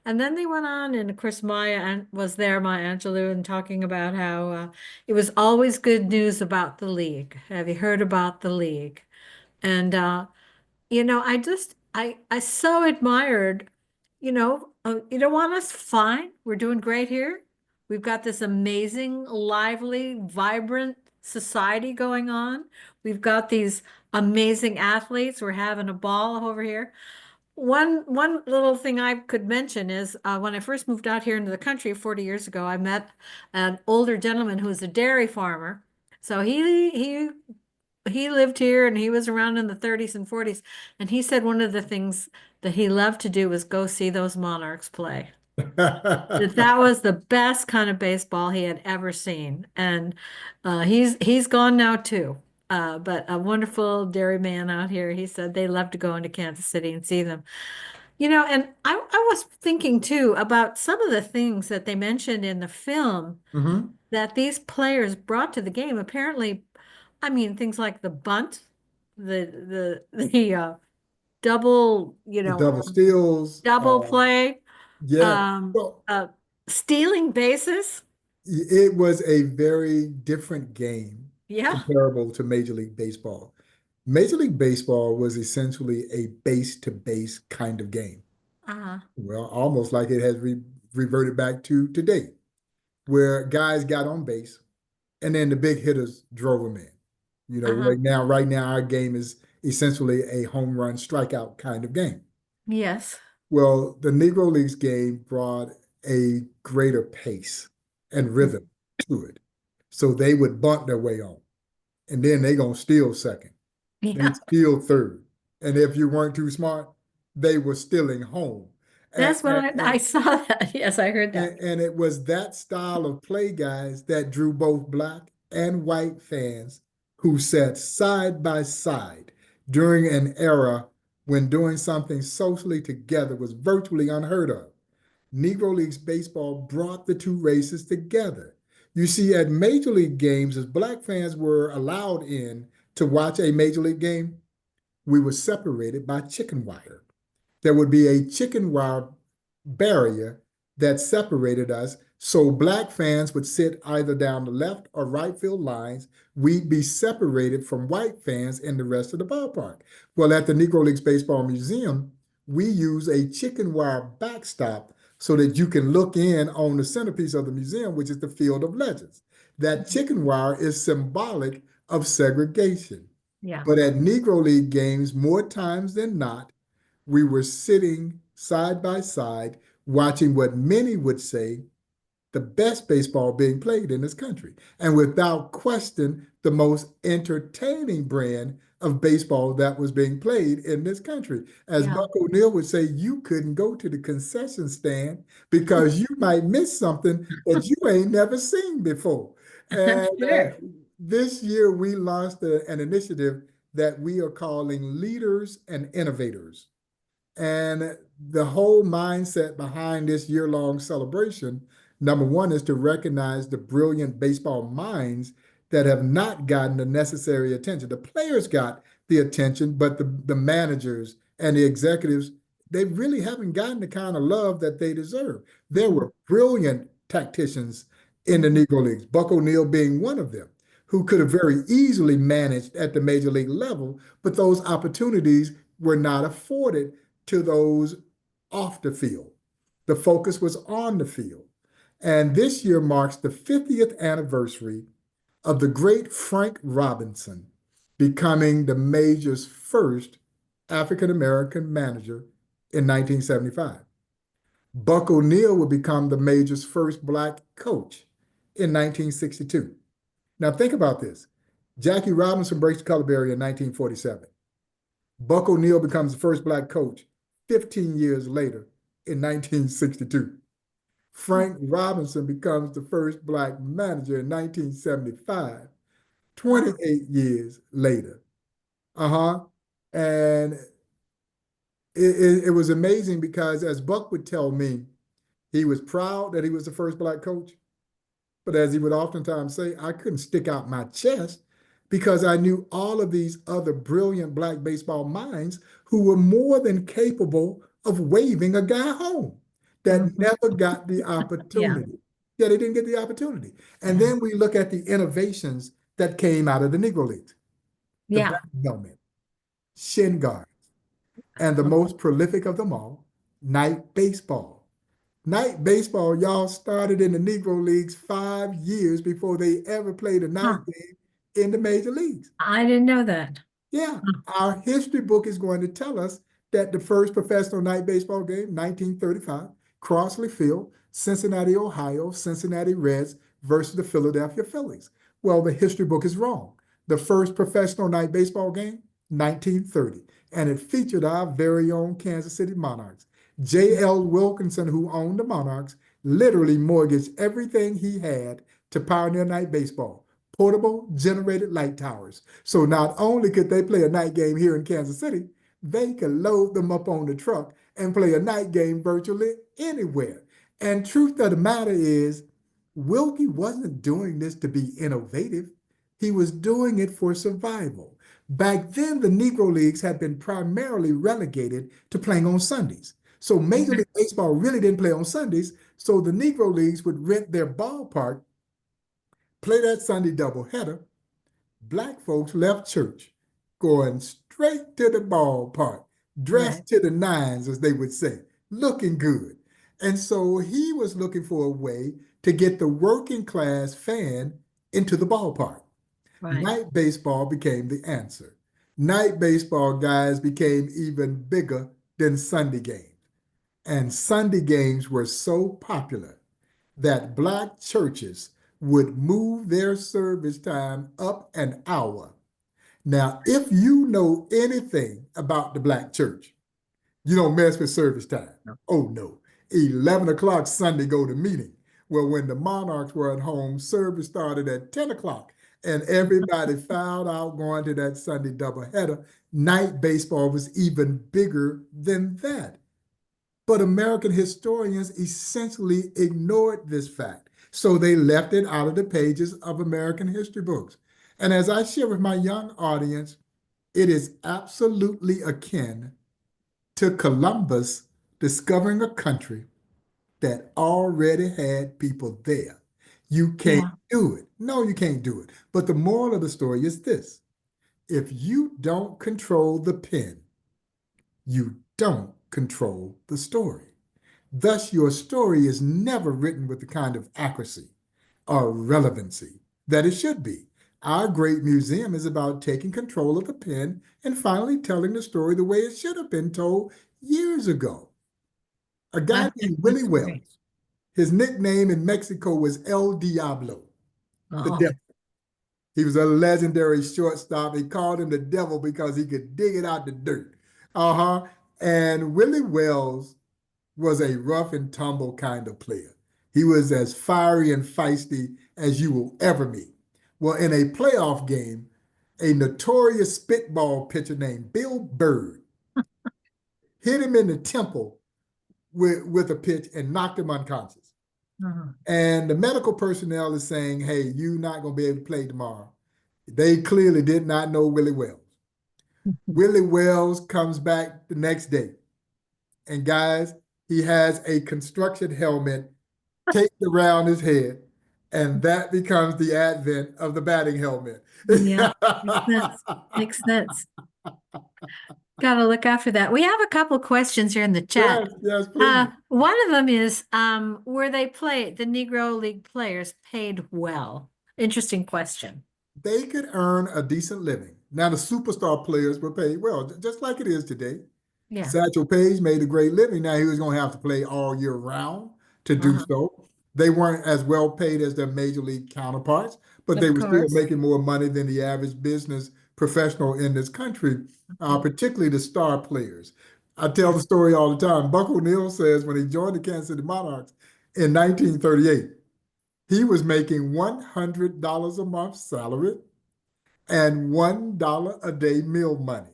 Speaker 1: and then they went on, and of course was there, Maya Angelou, and talking about how it was always good news about the league. Have you heard about the league? And I so admired, you don't want us? Fine. We're doing great here. We've got this amazing, lively, vibrant society going on. We've got these amazing athletes. We're having a ball over here. One little thing I could mention is when I first moved out here into the country 40 years ago, I met an older gentleman who was a dairy farmer. So he lived here and he was around in the 30s and 40s. And he said one of the things that he loved to do was go see those Monarchs play. That was the best kind of baseball he had ever seen. And he's gone now too. But a wonderful dairyman out here, he said they love to go into Kansas City and see them. And I was thinking too about some of the things that they mentioned in the film
Speaker 5: Mhm.
Speaker 1: that these players brought to the game. Apparently, I mean, things like the bunt, the double,
Speaker 5: The double steals,
Speaker 1: double play,
Speaker 5: yeah.
Speaker 1: um,
Speaker 5: Well,
Speaker 1: uh, stealing bases.
Speaker 5: it was a very different game
Speaker 1: Yeah.
Speaker 5: comparable to Major League Baseball. Major League Baseball was essentially a base to base kind of game.
Speaker 1: Uh-huh.
Speaker 5: Well, almost like it has reverted back to today, where guys got on base and then the big hitters drove them in.
Speaker 1: Uh-huh.
Speaker 5: Right now, our game is essentially a home run strikeout kind of game.
Speaker 1: Yes.
Speaker 5: Well, the Negro Leagues game brought a greater pace and rhythm to it. So they would bunt their way on, and then they gonna steal second. They
Speaker 1: Yeah.
Speaker 5: steal third. And if you weren't too smart, they were stealing home. And,
Speaker 1: That's what I saw that. Yes, I heard that.
Speaker 5: and it was that style of play, guys, that drew both black and white fans who sat side by side during an era when doing something socially together was virtually unheard of. Negro Leagues Baseball brought the two races together. You see, at Major League games, as black fans were allowed in to watch a Major League game, we were separated by chicken wire. There would be a chicken wire barrier that separated us. So black fans would sit either down the left or right field lines. We'd be separated from white fans in the rest of the ballpark. Well, at the Negro Leagues Baseball Museum, we use a chicken wire backstop so that you can look in on the centerpiece of the museum, which is the Field of Legends. That chicken wire is symbolic of segregation.
Speaker 1: Yeah.
Speaker 5: But at Negro League games, more times than not, we were sitting side by side watching what many would say the best baseball being played in this country. And without question, the most entertaining brand of baseball that was being played in this country. As
Speaker 1: Yeah.
Speaker 5: Buck O'Neill would say, you couldn't go to the concession stand because you might miss something that you ain't never seen before.
Speaker 1: I'm
Speaker 5: And
Speaker 1: sure.
Speaker 5: this year we launched an initiative that we are calling Leaders and Innovators. And the whole mindset behind this year-long celebration, number one, is to recognize the brilliant baseball minds that have not gotten the necessary attention. The players got the attention, but the managers and the executives, they really haven't gotten the kind of love that they deserve. There
Speaker 1: Mhm.
Speaker 5: were brilliant tacticians in the
Speaker 1: Mhm.
Speaker 5: Negro Leagues, Buck O'Neill being one of them, who could have very easily managed at the major league level, but those opportunities were not afforded to those off the field. The focus was on the field. And this year marks the 50th anniversary of the great Frank Robinson becoming the major's first African-American manager in 1975. Buck O'Neil would become the Major's first Black coach in 1962. Now think about this. Jackie Robinson breaks the color barrier in 1947. Buck O'Neil becomes the first Black coach 15 years later in 1962. Frank Robinson becomes the first Black manager in 1975, 28 years later. And it was amazing because, as Buck would tell me, he was proud that he was the first Black coach. But as he would oftentimes say, I couldn't stick out my chest because I knew all of these other brilliant Black baseball minds who were more than capable of waving a guy home that never got the opportunity. Yeah, they didn't get the opportunity. And then we look at the innovations that came out of the Negro Leagues. The batting helmet, shin guards, and the most prolific of them all, night baseball. Night baseball, y'all, started in the Negro Leagues 5 years before they ever played a night game in the major leagues.
Speaker 1: I didn't know that.
Speaker 5: Yeah, our history book is going to tell us that the first professional night baseball game, 1935, Crossley Field, Cincinnati, Ohio, Cincinnati Reds versus the Philadelphia Phillies. Well, the history book is wrong. The first professional night baseball game, 1930, and it featured our very own Kansas City Monarchs. J.L. Wilkinson, who owned the Monarchs, literally mortgaged everything he had to pioneer night baseball. Portable generated light towers. So not only could they play a night game here in Kansas City, they could load them up on the truck and play a night game virtually anywhere. And truth of the matter is, Wilkie wasn't doing this to be innovative. He was doing it for survival. Back then, the Negro Leagues had been primarily relegated to playing on Sundays. So Major League Baseball really didn't play on Sundays. So the Negro Leagues would rent their ballpark, play that Sunday doubleheader. Black folks left church, going straight to the ballpark, dressed to the nines, as they would say, looking good. And so he was looking for a way to get the working class fan into the ballpark. Night baseball became the answer. Night baseball, guys, became even bigger than Sunday games. And Sunday games were so popular that Black churches would move their service time up an hour. Now, if you know anything about the Black church, you don't mess with service time. Oh, no. 11 o'clock Sunday go to meeting. Well, when the Monarchs were at home, service started at 10 o'clock, and everybody filed out going to that Sunday doubleheader. Night baseball was even bigger than that. But American historians essentially ignored this fact. So they left it out of the pages of American history books. And as I share with my young audience, it is absolutely akin to Columbus discovering a country that already had people there. You can't do it. No, you can't do it. But the moral of the story is this. If you don't control the pen, you don't control the story. Thus, your story is never written with the kind of accuracy or relevancy that it should be. Our great museum is about taking control of the pen and finally telling the story the way it should have been told years ago. A guy named Willie Wells, his nickname in Mexico was El Diablo, the devil. He was a legendary shortstop. They called him the devil because he could dig it out the dirt. And Willie Wells was a rough and tumble kind of player. He was as fiery and feisty as you will ever meet. Well, in a playoff game, a notorious spitball pitcher named Bill Bird hit him in the temple with a pitch and knocked him unconscious. And the medical personnel is saying, hey, you're not going to be able to play tomorrow. They clearly did not know Willie Wells. Willie Wells comes back the next day. And guys, he has a construction helmet taped around his head. And that becomes the advent of the batting helmet.
Speaker 1: Yeah, makes sense. Got to look after that. We have a couple questions here in the chat.
Speaker 5: Yes, please.
Speaker 1: One of them is, were the Negro League players paid well? Interesting question.
Speaker 5: They could earn a decent living. Now, the superstar players were paid well, just like it is today.
Speaker 1: Yeah.
Speaker 5: Satchel Paige made a great living. Now he was going to have to play all year round to do
Speaker 1: Uh-huh.
Speaker 5: so. They weren't as well paid as their major league counterparts, but they
Speaker 1: Of
Speaker 5: were still
Speaker 1: course.
Speaker 5: making more money than the average business professional in this country, particularly the star players. I tell the story all the time. Buck O'Neill says when he joined the Kansas City Monarchs in 1938, he was making $100 a month salary and $1 a day meal money.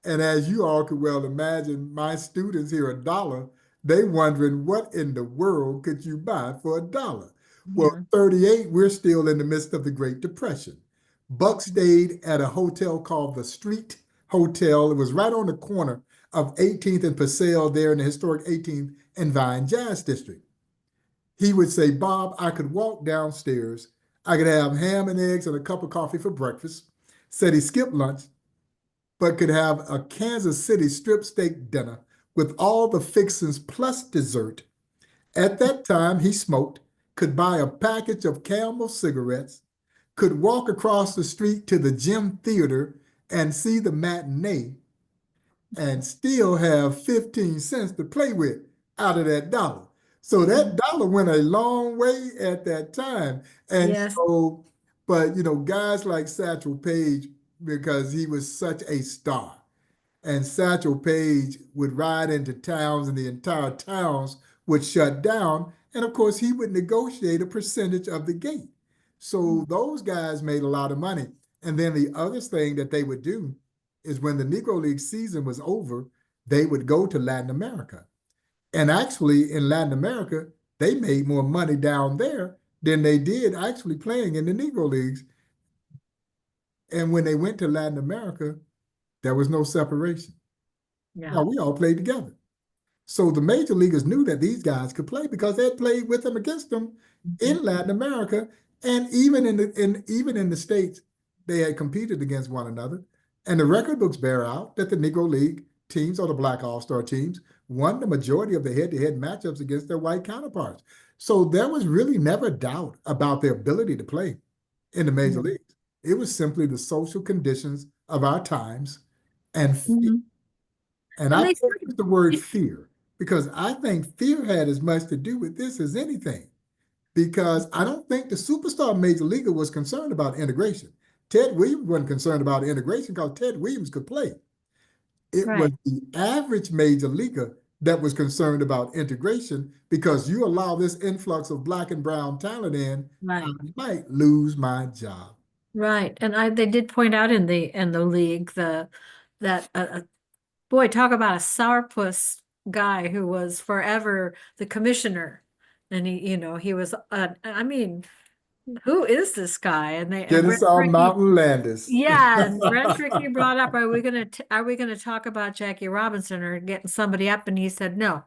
Speaker 5: And as you all could well imagine, my students hear a dollar, they wondering what in the world could you buy for a dollar? Well,
Speaker 1: Yeah.
Speaker 5: 38, we're still in the midst of the Great Depression. Buck stayed at a hotel called the Street Hotel. It was right on the corner of 18th and Paseo there in the historic 18th and Vine Jazz District. He would say, Bob, I could walk downstairs. I could have ham and eggs and a cup of coffee for breakfast. Said he skipped lunch, but could have a Kansas City strip steak dinner with all the fixings plus dessert. At that time, he smoked, could buy a package of Camel cigarettes, could walk across the street to the Gym Theater and see the matinee, and still have 15 cents to play with out of that dollar. So that dollar went a long way at that time. And
Speaker 1: Yes.
Speaker 5: so, but guys like Satchel Paige, because he was such a star, and Satchel Paige would ride into towns and the entire towns would shut down. And of course, he would negotiate a percentage of the gate. So those guys made a lot of money. And then the other thing that they would do is when the Negro League season was over, they would go to Latin America. And actually, in Latin America, they made more money down there than they did actually playing in the Negro Leagues. And when they went to Latin America, there was no separation.
Speaker 1: Yeah.
Speaker 5: No, we all played together. So the major leaguers knew that these guys could play because they had played with them against them in Latin America, and even in the States, they had competed against one another. And the record books bear out that the Negro League teams or the Black All-Star teams won the majority of the head-to-head matchups against their white counterparts. So there was really never doubt about their ability to play in the major leagues. It was simply the social conditions of our times and fear. And I picked the word fear because I think fear had as much to do with this as anything. Because I don't think the superstar major leaguer was concerned about integration. Ted Williams wasn't concerned about integration because Ted Williams could play. It was the average major leaguer that was concerned about integration because you allow this influx of black and brown talent in, I might lose my job.
Speaker 1: Right. And they did point out in the league that boy, talk about a sourpuss guy who was forever the commissioner. And he was I mean, who is this guy? And
Speaker 5: Kennesaw Mountain Landis.
Speaker 1: yeah, and Brent Rickey brought up, are we gonna talk about Jackie Robinson or getting somebody up? And he said no.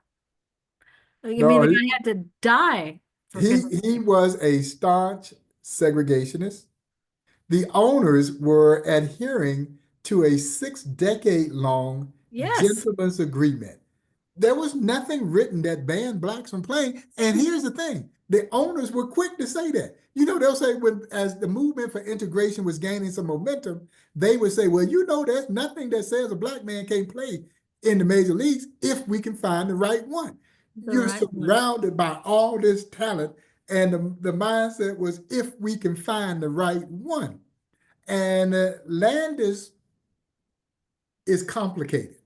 Speaker 1: You mean
Speaker 5: No,
Speaker 1: the guy had to die for
Speaker 5: he was a staunch segregationist. The owners were adhering to a 6-decade-long
Speaker 1: yes.
Speaker 5: gentleman's agreement. There was nothing written that banned blacks from playing. And here's the thing, the owners were quick to say that. They'll say as the movement for integration was gaining some momentum, they would say, well, there's nothing that says a black man can't play in the major leagues if we can find the right one. You're surrounded by all this talent. And the mindset was if we can find the right one. And Landis is complicated.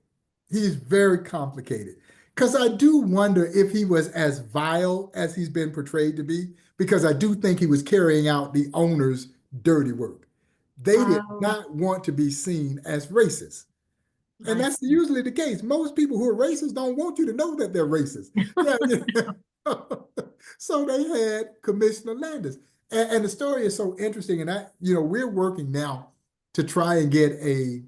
Speaker 5: He's very complicated. Because I do wonder if he was as vile as he's been portrayed to be, because I do think he was carrying out the owner's dirty work. They did not want to be seen as racist. And that's usually the case. Most people who are racist don't want you to know that they're racist. So they had Commissioner Landis. And the story is so interesting. And we're working now to try and get a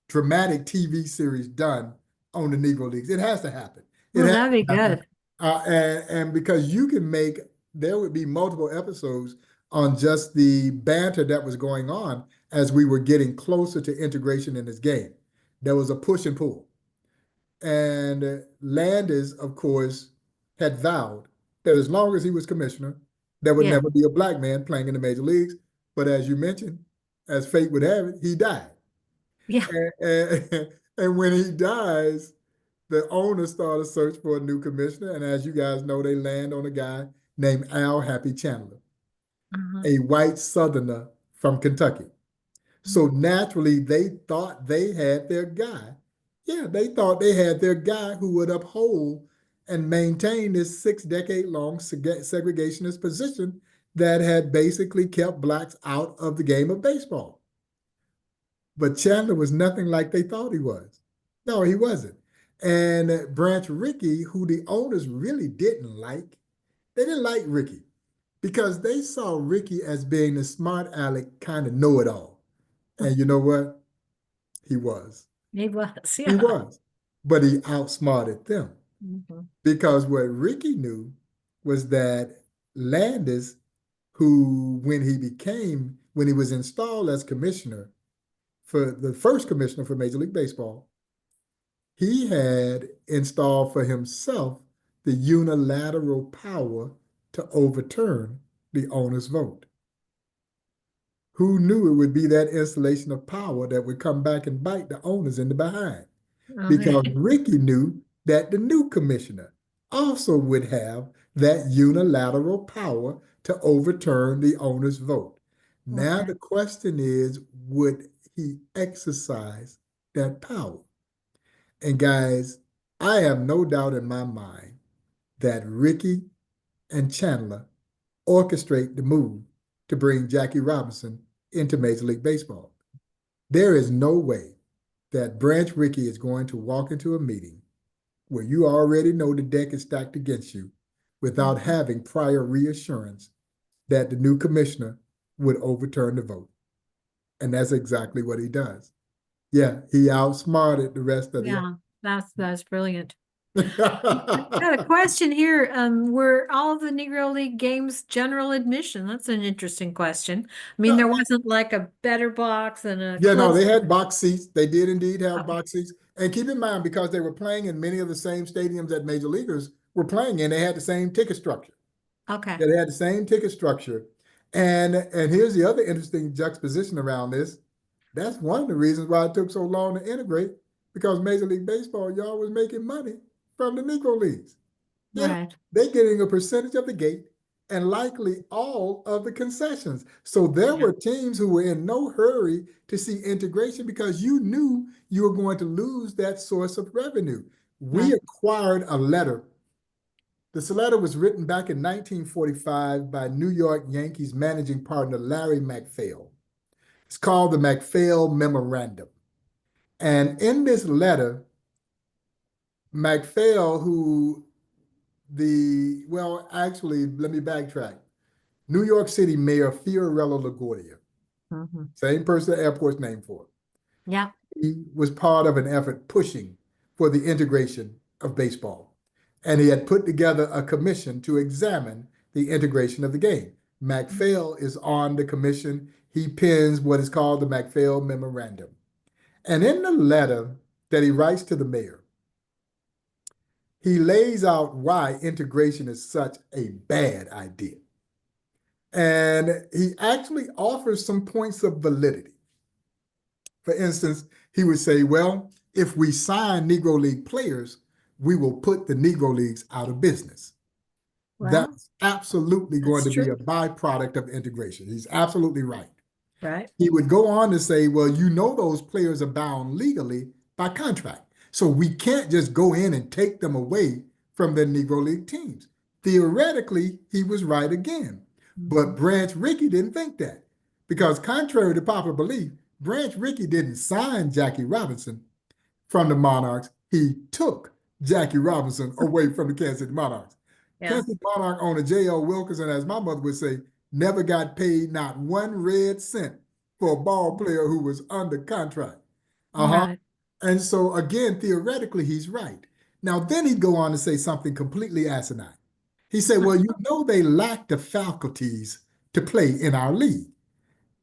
Speaker 5: dramatic TV series done on the Negro Leagues. It has to happen.
Speaker 1: That'd be good.
Speaker 5: And because there would be multiple episodes on just the banter that was going on as we were getting closer to integration in this game. There was a push and pull. And Landis, of course, had vowed that as long as he was commissioner, there would never be a black man playing in the major leagues. But as you mentioned, as fate would have it, he died.
Speaker 1: Yeah.
Speaker 5: And when he dies, the owners start a search for a new commissioner. And as you guys know, they land on a guy named Al Happy Chandler,
Speaker 1: Uh-huh.
Speaker 5: a white Southerner from Kentucky. So naturally, they thought they had their guy. Yeah, they thought they had their guy who would uphold and maintain this 6-decade-long segregationist position that had basically kept blacks out of the game of baseball. But Chandler was nothing like they thought he was. No, he wasn't. And Branch Rickey, who the owners really didn't like, they didn't like Rickey because they saw Rickey as being the smart aleck kind of know-it-all. And you know what? He was.
Speaker 1: He was,
Speaker 5: He
Speaker 1: yeah.
Speaker 5: was. But he outsmarted them
Speaker 1: Mhm.
Speaker 5: because what Rickey knew was that Landis, who when he was installed as commissioner, for the first commissioner for Major League Baseball, he had installed for himself the unilateral power to overturn the owner's vote. Who knew it would be that installation of power that would come back and bite the owners in the behind? Because
Speaker 1: Okay.
Speaker 5: Rickey knew that the new commissioner also would have that unilateral power to overturn the owner's vote. Now
Speaker 1: Okay.
Speaker 5: the question is, would he exercise that power? And guys, I have no doubt in my mind that Rickey and Chandler orchestrate the move to bring Jackie Robinson into Major League Baseball. There is no way that Branch Rickey is going to walk into a meeting where you already know the deck is stacked against you without having prior reassurance that the new commissioner would overturn the vote. And that's exactly what he does. Yeah, he outsmarted the rest of the.
Speaker 1: Yeah, that's brilliant. I've got a
Speaker 5: Yeah,
Speaker 1: question here. Were all of the Negro League games general admission? That's an interesting question. I mean, there wasn't like a better box and a
Speaker 5: no,
Speaker 1: close.
Speaker 5: they had box seats. They did indeed have
Speaker 1: Okay.
Speaker 5: box seats. And keep in mind, because they were playing in many of the same stadiums that major leaguers were playing in, they had the same ticket structure.
Speaker 1: Okay.
Speaker 5: Yeah, they had the same ticket structure. And here's the other interesting juxtaposition around this. That's one of the reasons why it took so long to integrate, because Major League Baseball, y'all was making money from the Negro Leagues. Yeah,
Speaker 1: Right.
Speaker 5: they're getting a percentage of the gate and likely all of the concessions. So there
Speaker 1: Yeah.
Speaker 5: were teams who were in no hurry to see integration because you knew you were going to lose that source of revenue. We
Speaker 1: Right.
Speaker 5: acquired a letter. This letter was written back in 1945 by New York Yankees managing partner Larry MacPhail. It's called the MacPhail Memorandum. And in this letter, MacPhail, actually, let me backtrack. New York City Mayor Fiorello LaGuardia,
Speaker 1: Mhm.
Speaker 5: same person the airport's named for.
Speaker 1: Yeah.
Speaker 5: He was part of an effort pushing for the integration of baseball. And he had put together a commission to examine the integration of the game. MacPhail is on the commission. He pens what is called the MacPhail Memorandum. And in the letter that he writes to the mayor, he lays out why integration is such a bad idea. And he actually offers some points of validity. For instance, he would say, well, if we sign Negro League players, we will put the Negro Leagues out of business.
Speaker 1: Well,
Speaker 5: That's absolutely going
Speaker 1: that's
Speaker 5: to be
Speaker 1: true.
Speaker 5: a byproduct of integration. He's absolutely right.
Speaker 1: Right.
Speaker 5: He would go on to say, well, you know, those players are bound legally by contract. So we can't just go in and take them away from the Negro League teams. Theoretically, he was right again. But Branch Rickey didn't think that because contrary to popular belief, Branch Rickey didn't sign Jackie Robinson from the Monarchs. He took Jackie Robinson away from the Kansas City Monarchs.
Speaker 1: Yeah.
Speaker 5: Kansas City Monarch owner J.L. Wilkerson, as my mother would say, never got paid not one red cent for a ball player who was under contract.
Speaker 1: Right.
Speaker 5: And so again, theoretically, he's right. Now, then he'd go on to say something completely asinine. He said, well, you know, they lack the faculties to play in our league.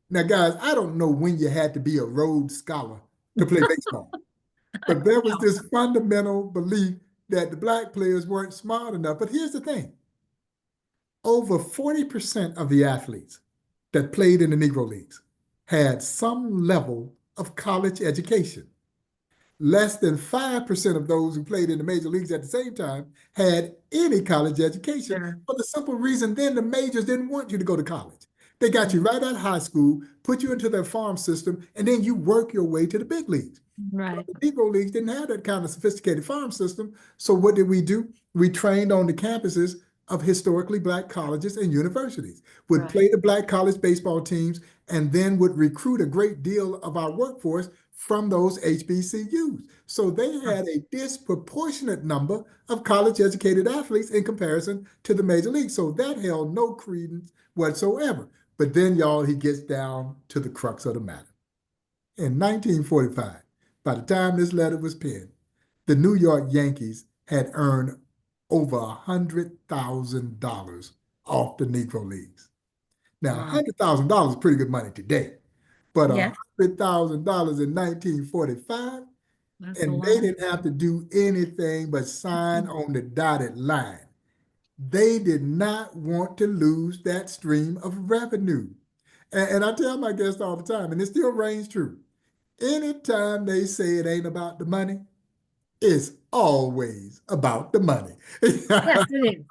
Speaker 5: Now, guys, I don't know when you had to be a Rhodes Scholar to play baseball, but there was this fundamental belief that the black players weren't smart enough. But here's the thing. Over 40% of the athletes that played in the Negro Leagues had some level of college education. Less than 5% of those who played in the major leagues at the same time had any college education
Speaker 1: Sure.
Speaker 5: for the simple reason then the majors didn't want you to go to college. They got you right out of high school, put you into their farm system, and then you work your way to the big leagues.
Speaker 1: Right.
Speaker 5: The Negro Leagues didn't have that kind of sophisticated farm system. So what did we do? We trained on the campuses of historically Black colleges and universities, would play the Black college baseball teams, and then would recruit a great deal of our workforce from those HBCUs. So they had a disproportionate number of college educated athletes in comparison to the major leagues. So that held no credence whatsoever. But then, y'all, he gets down to the crux of the matter. In 1945, by the time this letter was penned, the New York Yankees had earned over $100,000 off the Negro Leagues. Now, $100,000 is pretty good money today, but
Speaker 1: Yeah.
Speaker 5: $100,000 in 1945,
Speaker 1: That's a
Speaker 5: and
Speaker 1: lot.
Speaker 5: they didn't have to do anything but sign on the dotted line. They did not want to lose that stream of revenue. And I tell my guests all the time, and it still reigns true. Anytime they say it ain't about the money, it's always about the money.
Speaker 1: Yes, it is.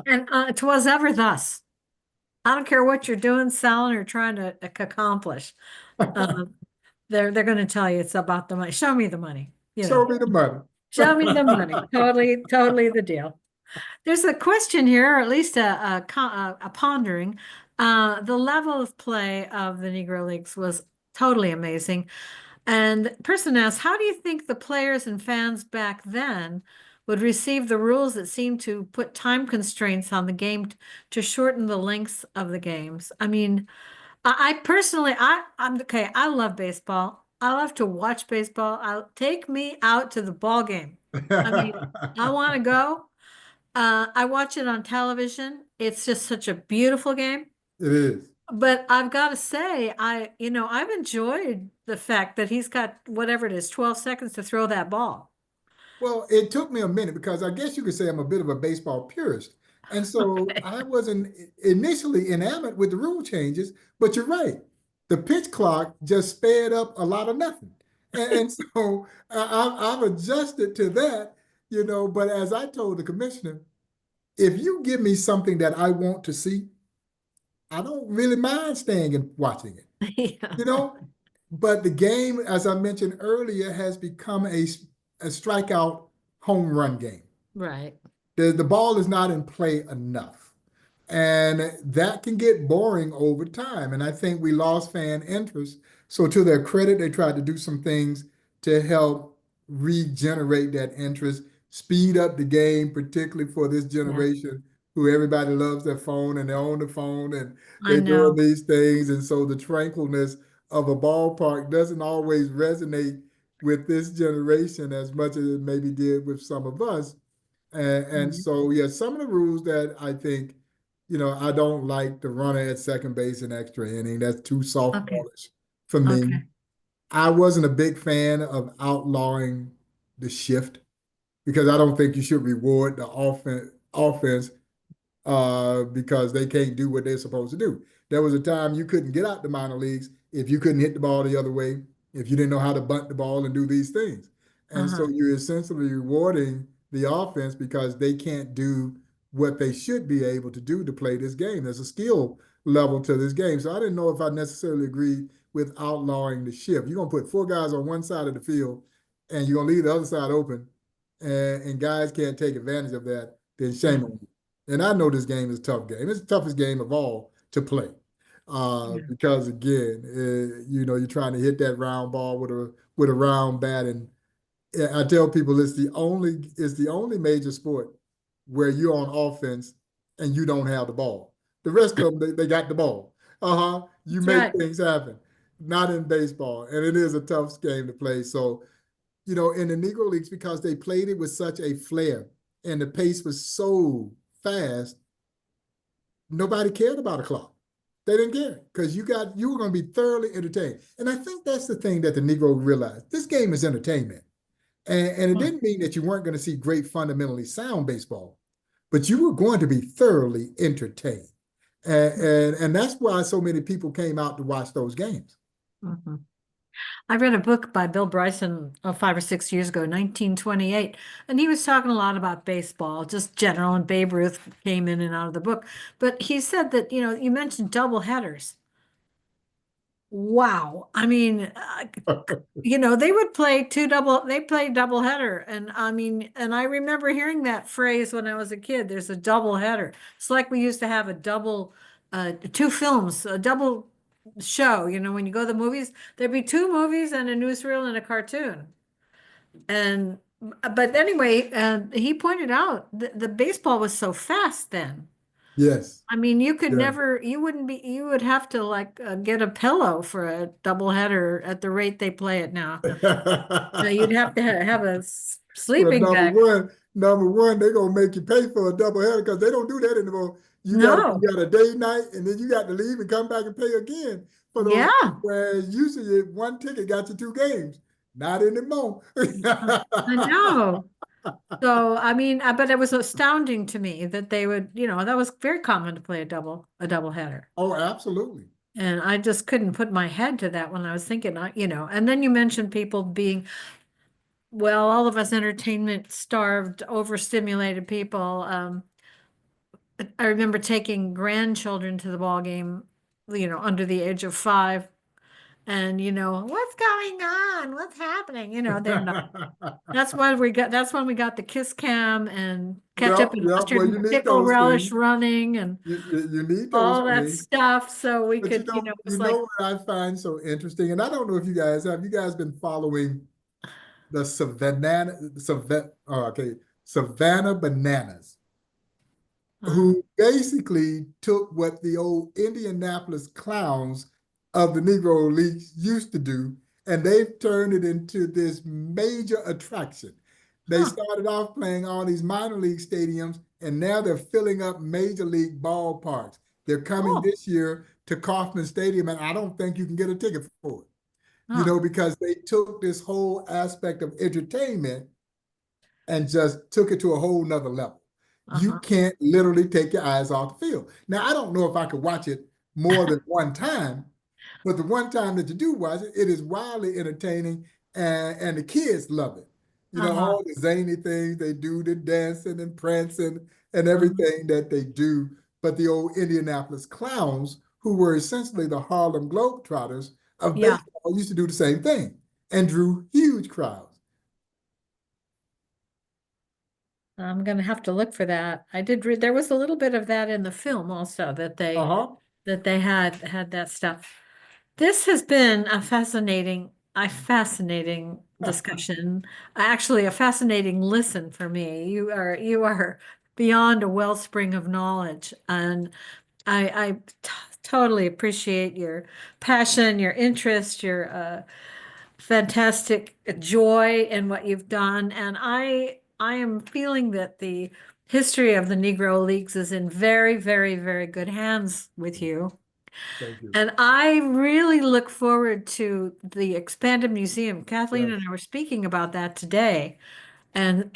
Speaker 1: And 'twas ever thus. I don't care what you're doing, selling, or trying to accomplish. They're going to tell you it's about the money. Show me the money.
Speaker 5: Show me the money.
Speaker 1: Show me the money. Totally the deal. There's a question here, or at least a pondering. The level of play of the Negro Leagues was totally amazing. And the person asks, how do you think the players and fans back then would receive the rules that seem to put time constraints on the game to shorten the lengths of the games? I mean, I personally, I'm okay. I love baseball. I love to watch baseball. Take me out to the ball game. I mean, I want to go. I watch it on television. It's just such a beautiful game.
Speaker 5: It is.
Speaker 1: But I've got to say, I've enjoyed the fact that he's got whatever it is, 12 seconds to throw that ball.
Speaker 5: Well, it took me a minute because I guess you could say I'm a bit of a baseball purist. And so
Speaker 1: Okay.
Speaker 5: I wasn't initially enamored with the rule changes, but you're right. The pitch clock just sped up a lot of nothing. And so I've adjusted to that, but as I told the commissioner, if you give me something that I want to see, I don't really mind staying and watching it,
Speaker 1: Yeah.
Speaker 5: But the game, as I mentioned earlier, has become a strikeout home run game.
Speaker 1: Right.
Speaker 5: The ball is not in play enough. And that can get boring over time. And I think we lost fan interest. So to their credit, they tried to do some things to help regenerate that interest, speed up the game, particularly for this generation who everybody loves their phone and they're on the phone and
Speaker 1: I
Speaker 5: they're doing
Speaker 1: know.
Speaker 5: these things. And so the tranquilness of a ballpark doesn't always resonate with this generation as much as it maybe did with some of us. And so, yeah, some of the rules that I think, I don't like the runner at second base in extra inning. That's too softballish for me.
Speaker 1: Okay.
Speaker 5: I wasn't a big fan of outlawing the shift because I don't think you should reward the offense because they can't do what they're supposed to do. There was a time you couldn't get out the minor leagues if you couldn't hit the ball the other way, if you didn't know how to bunt the ball and do these things. And so you're essentially rewarding the offense because they can't do what they should be able to do to play this game. There's a skill level to this game. So I didn't know if I necessarily agreed with outlawing the shift. You're going to put four guys on one side of the field and you're going to leave the other side open and guys can't take advantage of that, then shame on you. And I know this game is a tough game. It's the toughest game of all to play. Because again, you're trying to hit that round ball with a round bat. And I tell people it's the only major sport where you're on offense and you don't have the ball. The rest of them, they got the ball. You
Speaker 1: That's
Speaker 5: make
Speaker 1: right.
Speaker 5: things happen. Not in baseball. And it is a tough game to play. So, in the Negro Leagues, because they played it with such a flair and the pace was so fast, nobody cared about a clock. They didn't care because you were going to be thoroughly entertained. And I think that's the thing that the Negro realized. This game is entertainment. And it didn't mean that you weren't going to see great, fundamentally sound baseball, but you were going to be thoroughly entertained. And that's why so many people came out to watch those games.
Speaker 1: Mhm. I read a book by Bill Bryson 5 or 6 years ago, 1928, and he was talking a lot about baseball, just general, and Babe Ruth came in and out of the book. But he said that, you mentioned double headers. Wow. I mean, they would play they play double header. And I mean, and I remember hearing that phrase when I was a kid, there's a double header. It's like we used to have a two films, a double show, when you go to the movies, there'd be two movies and a newsreel and a cartoon. And, but anyway, he pointed out the baseball was so fast then.
Speaker 5: Yes.
Speaker 1: I mean, you could
Speaker 5: Yeah.
Speaker 1: never, you would have to like get a pillow for a double header at the rate they play it now. Now you'd have to have a
Speaker 5: Well,
Speaker 1: sleeping bag.
Speaker 5: number one, they're gonna make you pay for a double header because they don't do that anymore. You
Speaker 1: No,
Speaker 5: got a day night, and then you got to leave and come back and pay again for those.
Speaker 1: yeah,
Speaker 5: Whereas usually one ticket got you 2 games. Not anymore.
Speaker 1: I know. So, I mean, but it was astounding to me that they would, that was very common to play a double header.
Speaker 5: Oh, absolutely.
Speaker 1: And I just couldn't put my head to that when I was thinking, and then you mentioned people being, well, all of us entertainment starved, overstimulated people. I remember taking grandchildren to the ball game, under the age of 5, and what's going on? What's happening? They're not. That's when we got the kiss cam and ketchup
Speaker 5: Yep,
Speaker 1: and
Speaker 5: yep.
Speaker 1: mustard
Speaker 5: Well, you
Speaker 1: and
Speaker 5: need
Speaker 1: pickle
Speaker 5: those
Speaker 1: relish
Speaker 5: things.
Speaker 1: running and
Speaker 5: You need those
Speaker 1: all that
Speaker 5: things.
Speaker 1: stuff. So we
Speaker 5: But
Speaker 1: could, it
Speaker 5: you
Speaker 1: was like,
Speaker 5: know what I find so interesting, and I don't know if you guys been following the Savannah Bananas,
Speaker 1: uh,
Speaker 5: who basically took what the old Indianapolis Clowns of the Negro Leagues used to do, and they've turned it into this major attraction. They
Speaker 1: huh,
Speaker 5: started off playing all these minor league stadiums, and now they're filling up major league ballparks. They're coming
Speaker 1: cool.
Speaker 5: this year to Kauffman Stadium, and I don't think you can get a ticket for it,
Speaker 1: Huh,
Speaker 5: because they took this whole aspect of entertainment and just took it to a whole nother level. You
Speaker 1: uh-huh,
Speaker 5: can't literally take your eyes off the field. Now, I don't know if I could watch it more than one time, but the one time that you do watch it, it is wildly entertaining, and the kids love it.
Speaker 1: uh-huh,
Speaker 5: All the zany things they do, the dancing and prancing and
Speaker 1: uh-huh.
Speaker 5: everything that they do. But the old Indianapolis Clowns, who were essentially the Harlem Globetrotters of
Speaker 1: Yeah,
Speaker 5: baseball, used to do the same thing and drew huge crowds.
Speaker 1: I'm gonna have to look for that. I did read, there was a little bit of that in the film also,
Speaker 5: Uh-huh.
Speaker 1: that they had that stuff. This has been a fascinating discussion. Actually, a fascinating listen for me. You are beyond a wellspring of knowledge, and I totally appreciate your passion, your interest, your fantastic joy in what you've done. And I am feeling that the history of the Negro Leagues is in very, very, very good hands with you.
Speaker 5: Thank you.
Speaker 1: And I really look forward to the expanded museum. Kathleen and
Speaker 5: Yes.
Speaker 1: I were speaking about that today. And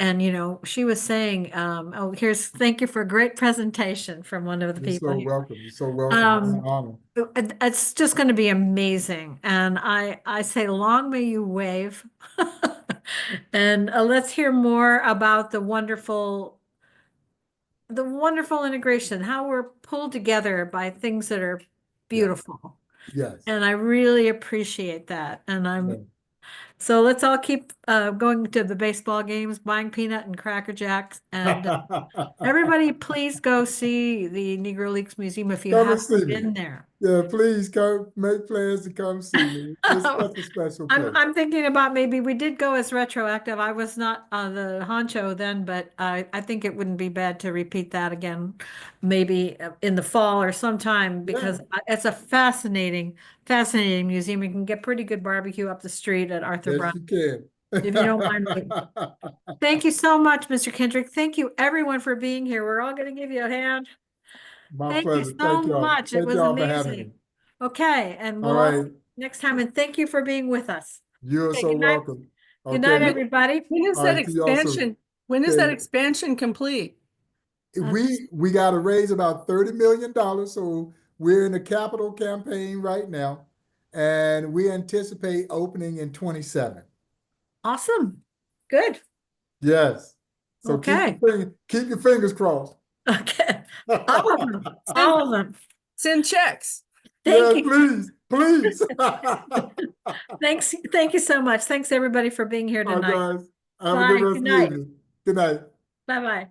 Speaker 1: she was saying, oh, thank you for a great presentation from one of the
Speaker 5: You're
Speaker 1: people
Speaker 5: so
Speaker 1: here.
Speaker 5: welcome. You're so welcome. I'm
Speaker 1: Um,
Speaker 5: honored.
Speaker 1: it's just going to be amazing. And I say, long may you wave. And let's hear more about the wonderful integration, how we're pulled together by things that are
Speaker 5: Yes.
Speaker 1: beautiful.
Speaker 5: Yes.
Speaker 1: And I really appreciate that. And
Speaker 5: Yes.
Speaker 1: so let's all keep going to the baseball games, buying peanut and Cracker Jacks. And everybody, please go see the Negro Leagues Museum if you
Speaker 5: Come and
Speaker 1: haven't
Speaker 5: see me.
Speaker 1: been there.
Speaker 5: Yeah, please come make plans to come see me. It's such a special place.
Speaker 1: I'm thinking about maybe we did go as retroactive. I was not the honcho then, but I think it wouldn't be bad to repeat that again, maybe in the fall or sometime,
Speaker 5: Yeah.
Speaker 1: because it's a fascinating museum. You can get pretty good barbecue up the street at Arthur
Speaker 5: Yes,
Speaker 1: Brown,
Speaker 5: you can.
Speaker 1: if you don't mind me. Thank you so much, Mr. Kendrick. Thank you everyone for being here. We're all going to give you a hand.
Speaker 5: My
Speaker 1: Thank you
Speaker 5: pleasure.
Speaker 1: so
Speaker 5: Thank y'all.
Speaker 1: much. It
Speaker 5: Thank
Speaker 1: was
Speaker 5: y'all for having me.
Speaker 1: amazing. Okay, and
Speaker 5: All
Speaker 1: we'll all
Speaker 5: right.
Speaker 1: next time, and thank you for being with us.
Speaker 5: You're
Speaker 1: Okay,
Speaker 5: so
Speaker 1: good night.
Speaker 5: welcome.
Speaker 1: Good night,
Speaker 5: Okay.
Speaker 1: everybody.
Speaker 4: When is
Speaker 5: All
Speaker 4: that
Speaker 5: right. See y'all soon.
Speaker 4: expansion? When is that
Speaker 5: Okay.
Speaker 4: expansion complete?
Speaker 5: We got to raise about $30 million. So we're in a capital campaign right now. and we anticipate opening in 27.
Speaker 1: Awesome. Good.
Speaker 5: Yes. So
Speaker 1: Okay.
Speaker 5: keep your fingers crossed.
Speaker 1: Okay. All of them. All of them.
Speaker 4: Send checks.
Speaker 1: Thank
Speaker 5: Yeah,
Speaker 1: you.
Speaker 5: please.
Speaker 1: Thanks. Thank you so much. Thanks everybody for being here
Speaker 5: All right,
Speaker 1: tonight.
Speaker 5: guys. Have a
Speaker 1: Bye.
Speaker 5: good rest
Speaker 1: Good
Speaker 5: of the
Speaker 1: night.
Speaker 5: evening. Good night.
Speaker 1: Bye-bye.